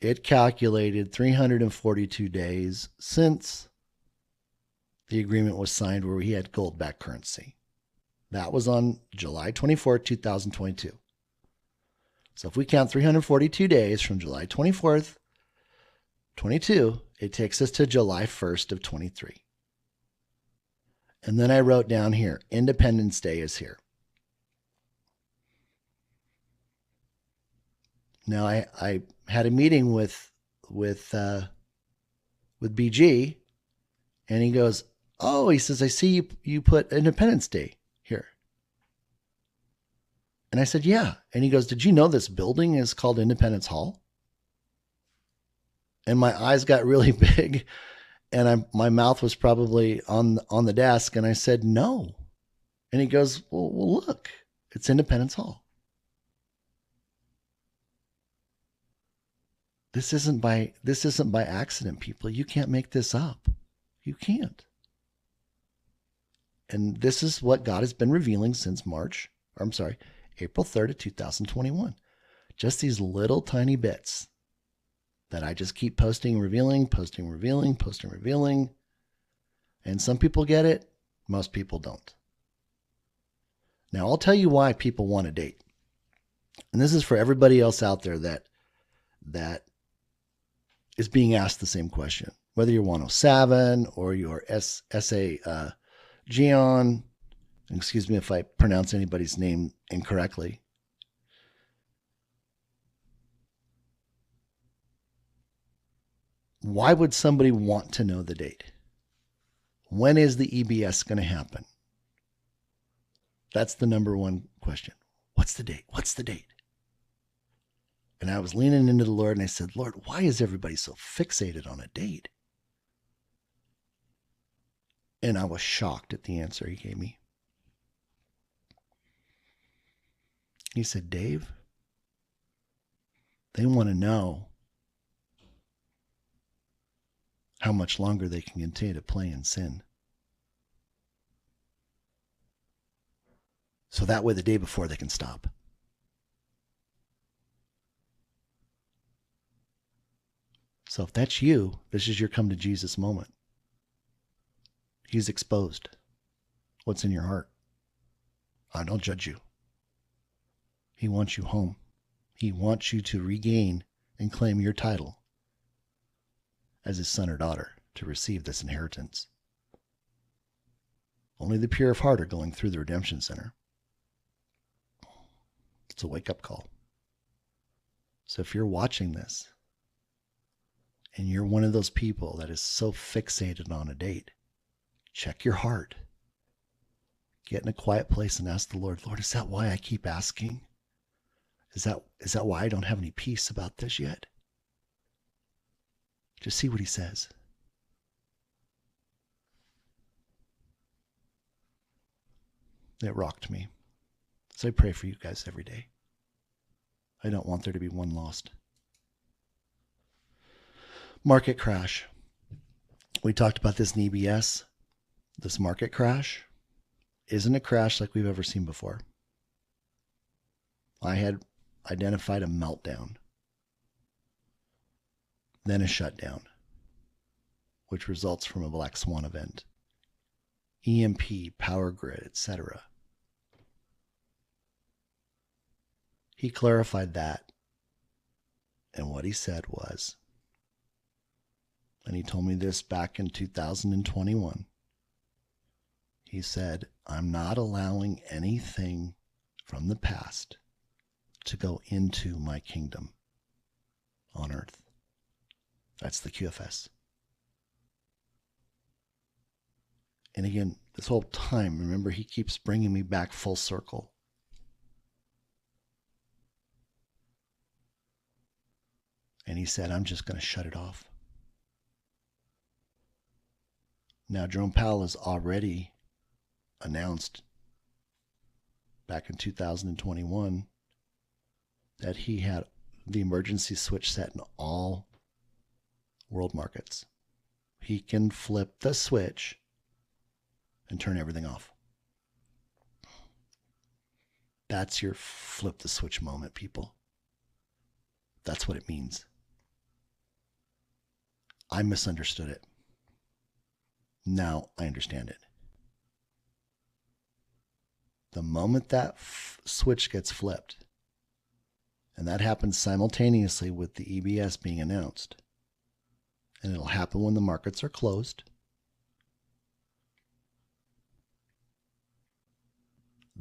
It calculated 342 days since the agreement was signed where we had gold-backed currency. That was on July 24, 2022. So if we count 342 days from July 24th, 22, it takes us to July 1st of 23. And then I wrote down here, Independence Day is here. Now I had a meeting with BG, and he goes, "Oh," he says, "I see you put Independence Day here." And I said, "Yeah." And he goes, "Did you know this building is called Independence Hall?" And my eyes got really big, and my mouth was probably on the desk, and I said, "No." And he goes, well, look, it's Independence Hall. This isn't by accident, people. You can't make this up. You can't. And this is what God has been revealing since April 3rd of 2021. Just these little tiny bits that I just keep posting, revealing. And some people get it, most people don't. Now, I'll tell you why people want a date. And this is for everybody else out there that is being asked the same question. whether you're 107 or you're SA Gion, excuse me if I pronounce anybody's name incorrectly. Why would somebody want to know the date? When is the EBS going to happen? That's the number one question. What's the date? What's the date? And I was leaning into the Lord and I said, Lord, why is everybody so fixated on a date? And I was shocked at the answer he gave me. He said, Dave, they want to know how much longer they can continue to play in sin. So that way the day before they can stop. So if that's you, this is your come to Jesus moment. He's exposed what's in your heart. I don't judge you. He wants you home. He wants you to regain and claim your title as his son or daughter to receive this inheritance. Only the pure of heart are going through the redemption center. It's a wake-up call. So if you're watching this and you're one of those people that is so fixated on a date, check your heart. Get in a quiet place and ask the Lord, Lord, is that why I keep asking? Is that why I don't have any peace about this yet? Just see what he says. It rocked me. So I pray for you guys every day. I don't want there to be one lost. Market crash. We talked about this in EBS. This market crash isn't a crash like we've ever seen before. I had identified a meltdown, then a shutdown, which results from a black swan event, EMP, power grid, etc. He clarified that, and what he said was, and he told me this back in 2021, he said, I'm not allowing anything from the past to go into my kingdom on earth. That's the QFS. And again, this whole time, remember, he keeps bringing me back full circle. And he said, I'm just going to shut it off. Now, Jerome Powell has already announced back in 2021 that he had the emergency switch set in all world markets. He can flip the switch and turn everything off. That's your flip the switch moment, people. That's what it means. I misunderstood it. Now I understand it. The moment that switch gets flipped, and that happens simultaneously with the EBS being announced, and it'll happen when the markets are closed,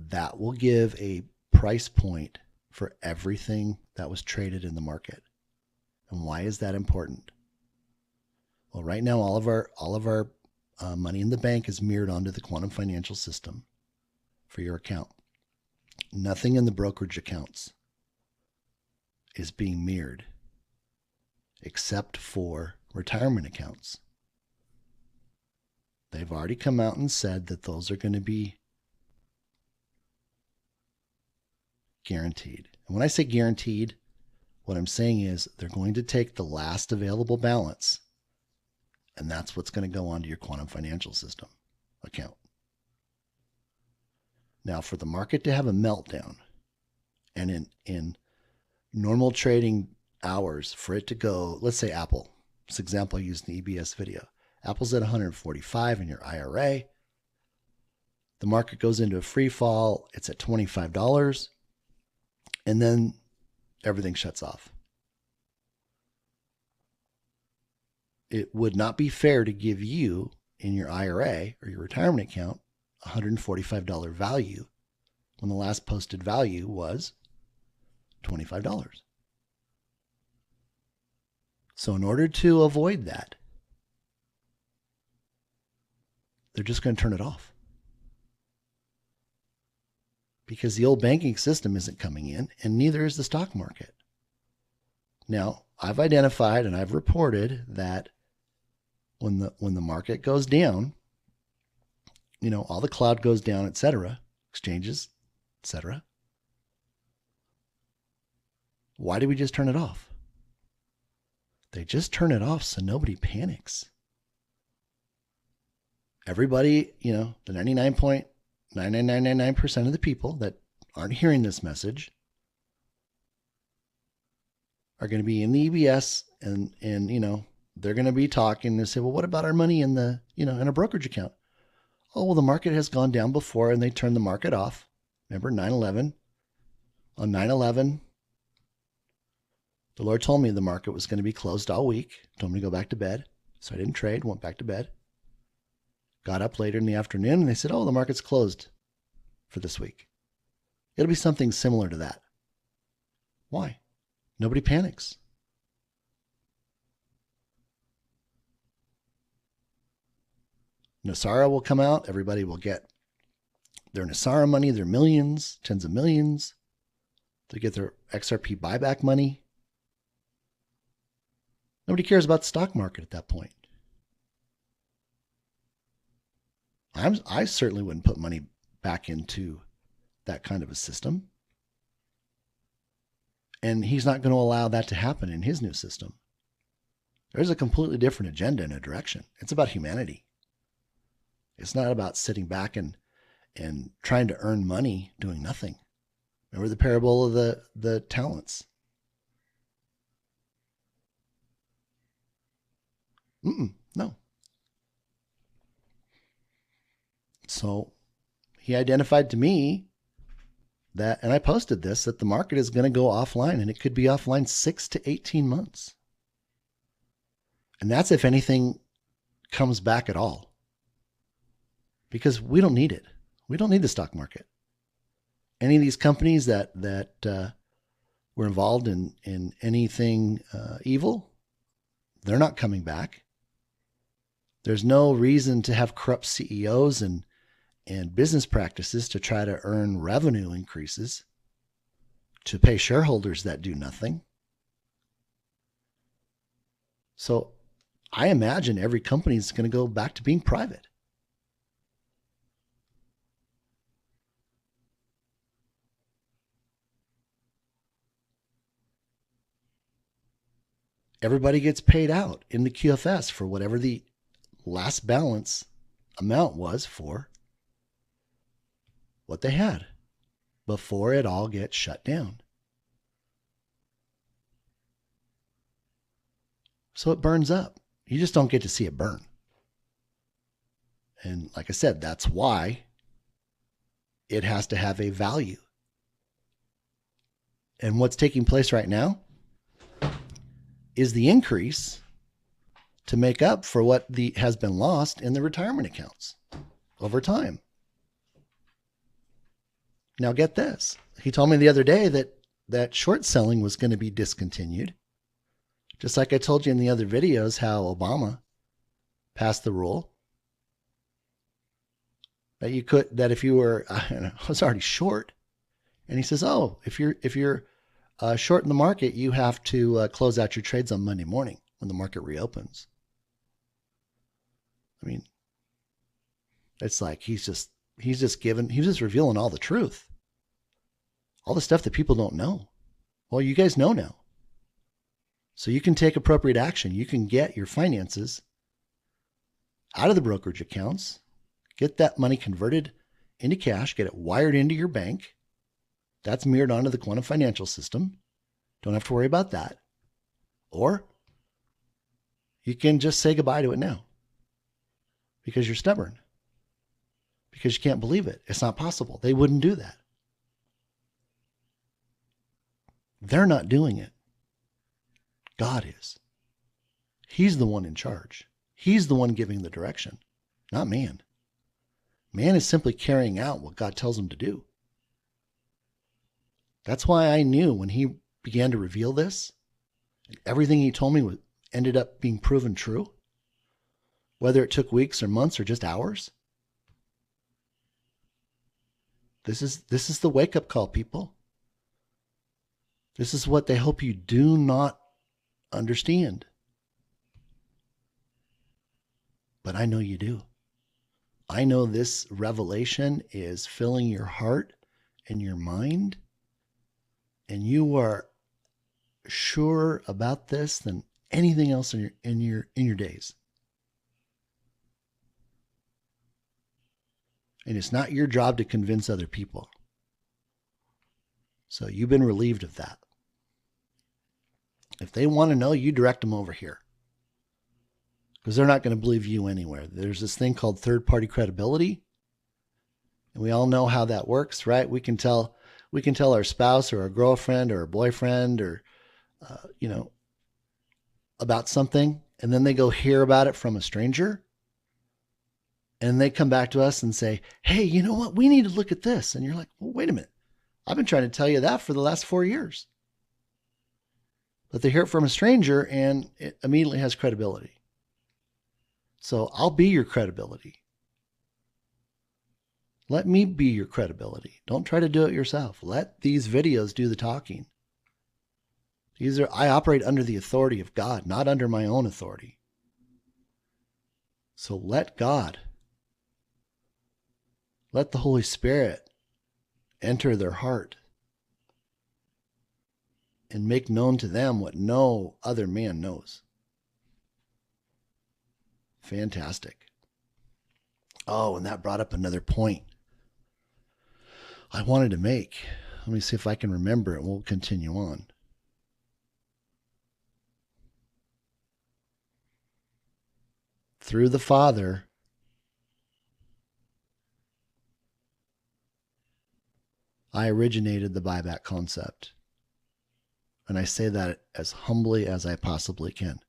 that will give a price point for everything that was traded in the market. And why is that important? Well, right now, all of our money in the bank is mirrored onto the quantum financial system for your account. Nothing in the brokerage accounts is being mirrored except for retirement accounts. They've already come out and said that those are going to be guaranteed. And when I say guaranteed, what I'm saying is they're going to take the last available balance, and that's what's going to go onto your quantum financial system account. Now, for the market to have a meltdown, and in normal trading hours, for it to go, let's say Apple, this example I used in the EBS video, Apple's at 145 in your IRA. The market goes into a free fall. It's at $25. And then everything shuts off. it would not be fair to give you in your IRA or your retirement account $145 value when the last posted value was $25. So in order to avoid that, they're just going to turn it off. Because the old banking system isn't coming in, and neither is the stock market. Now, I've identified and I've reported that when the market goes down, all the cloud goes down, etc., exchanges, etc. Why do we just turn it off? They just turn it off so nobody panics. Everybody, the 99.99999% of the people that aren't hearing this message are going to be in the EBS and they're going to be talking and say, well, what about our money in the, in a brokerage account? Oh, well, the market has gone down before and they turned the market off. Remember 9/11? On 9/11, the Lord told me the market was going to be closed all week. Told me to go back to bed. So I didn't trade, went back to bed. Got up later in the afternoon and they said, oh, the market's closed for this week. It'll be something similar to that. Why? Nobody panics. Nasara will come out. Everybody will get their Nasara money, their millions, tens of millions. They get their XRP buyback money. Nobody cares about the stock market at that point. I certainly wouldn't put money back into that kind of a system. And he's not going to allow that to happen in his new system. There's a completely different agenda and a direction. It's about humanity. It's not about sitting back and trying to earn money doing nothing. Remember the parable of the talents? No. So he identified to me that, and I posted this, that the market is going to go offline and it could be offline 6 to 18 months. And that's if anything comes back at all. Because we don't need it. We don't need the stock market. Any of these companies that were involved in anything evil, they're not coming back. There's no reason to have corrupt CEOs and business practices to try to earn revenue increases, to pay shareholders that do nothing. So I imagine every company is going to go back to being private. Everybody gets paid out in the QFS for whatever the last balance amount was for what they had before it all gets shut down. So it burns up. You just don't get to see it burn. And like I said, that's why it has to have a value. And what's taking place right now is the increase to make up for what has been lost in the retirement accounts over time. Now get this. He told me the other day that short selling was going to be discontinued. Just like I told you in the other videos how Obama passed the rule that if you were, I was already short, and he says, oh, if you're short in the market, you have to close out your trades on Monday morning when the market reopens. I mean, it's like he's just revealing all the truth. All the stuff that people don't know. Well, you guys know now. So you can take appropriate action. You can get your finances out of the brokerage accounts, get that money converted into cash, get it wired into your bank. That's mirrored onto the quantum financial system. Don't have to worry about that. Or you can just say goodbye to it now because you're stubborn, because you can't believe it. It's not possible. They wouldn't do that. They're not doing it. God is. He's the one in charge. He's the one giving the direction, not man. Man is simply carrying out what God tells him to do. That's why I knew when he began to reveal this, everything he told me ended up being proven true, whether it took weeks or months or just hours. This is the wake-up call, people. This is what they hope you do not understand. But I know you do. I know this revelation is filling your heart and your mind, and you are sure about this than anything else in your days. And it's not your job to convince other people. So you've been relieved of that. If they want to know, you direct them over here, because they're not going to believe you anywhere. There's this thing called third-party credibility, and we all know how that works, right? We can tell our spouse or our girlfriend or our boyfriend or about something, and then they go hear about it from a stranger, and they come back to us and say, "Hey, you know what? We need to look at this." And you're like, "Well, wait a minute. I've been trying to tell you that for the last 4 years." But they hear it from a stranger, and it immediately has credibility. So I'll be your credibility. Let me be your credibility. Don't try to do it yourself. Let these videos do the talking. I operate under the authority of God, not under my own authority. So let God, let the Holy Spirit enter their heart and make known to them what no other man knows. Fantastic. Oh, and that brought up another point I wanted to make. Let me see if I can remember it. We'll continue on. Through the Father, I originated the buyback concept. And I say that as humbly as I possibly can.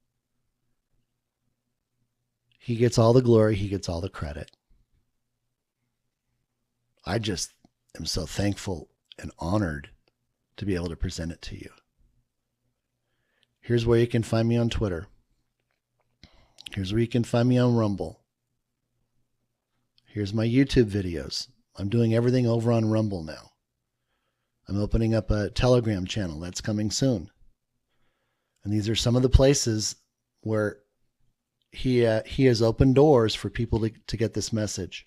He gets all the glory. He gets all the credit. I just am so thankful and honored to be able to present it to you. Here's where you can find me on Twitter. Here's where you can find me on Rumble. Here's my YouTube videos. I'm doing everything over on Rumble now. I'm opening up a Telegram channel that's coming soon. And these are some of the places where he has opened doors for people to get this message.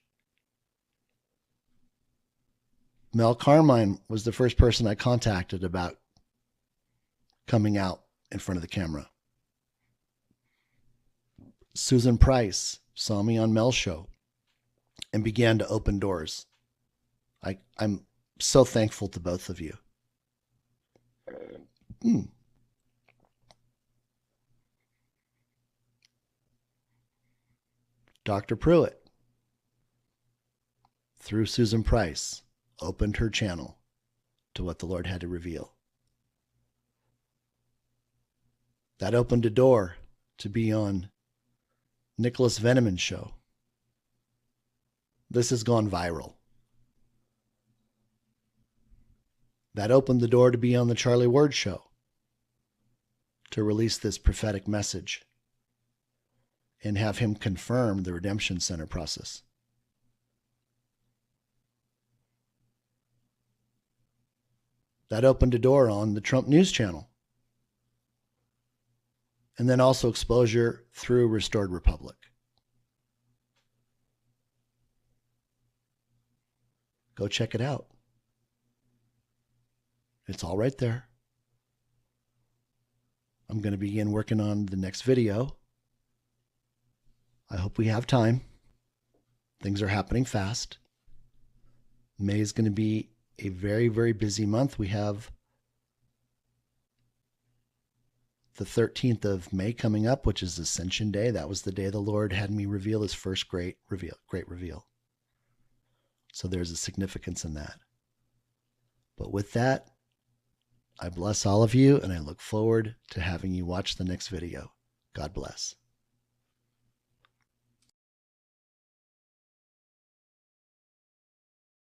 Mel Carmine was the first person I contacted about coming out in front of the camera. Susan Price saw me on Mel's show and began to open doors. I'm so thankful to both of you. Dr. Pruitt, through Susan Price, opened her channel to what the Lord had to reveal. That opened a door to be on Nicholas Veneman's show. This has gone viral. That opened the door to be on the Charlie Ward show, to release this prophetic message and have him confirm the Redemption Center process. That opened a door on the Trump News Channel. And then also exposure through Restored Republic. Go check it out. It's all right there. I'm going to begin working on the next video. I hope we have time. Things are happening fast. May is going to be a very, very busy month. We have the 13th of May coming up, which is Ascension Day. That was the day the Lord had me reveal his first great reveal. So there's a significance in that. But with that, I bless all of you, and I look forward to having you watch the next video. God bless.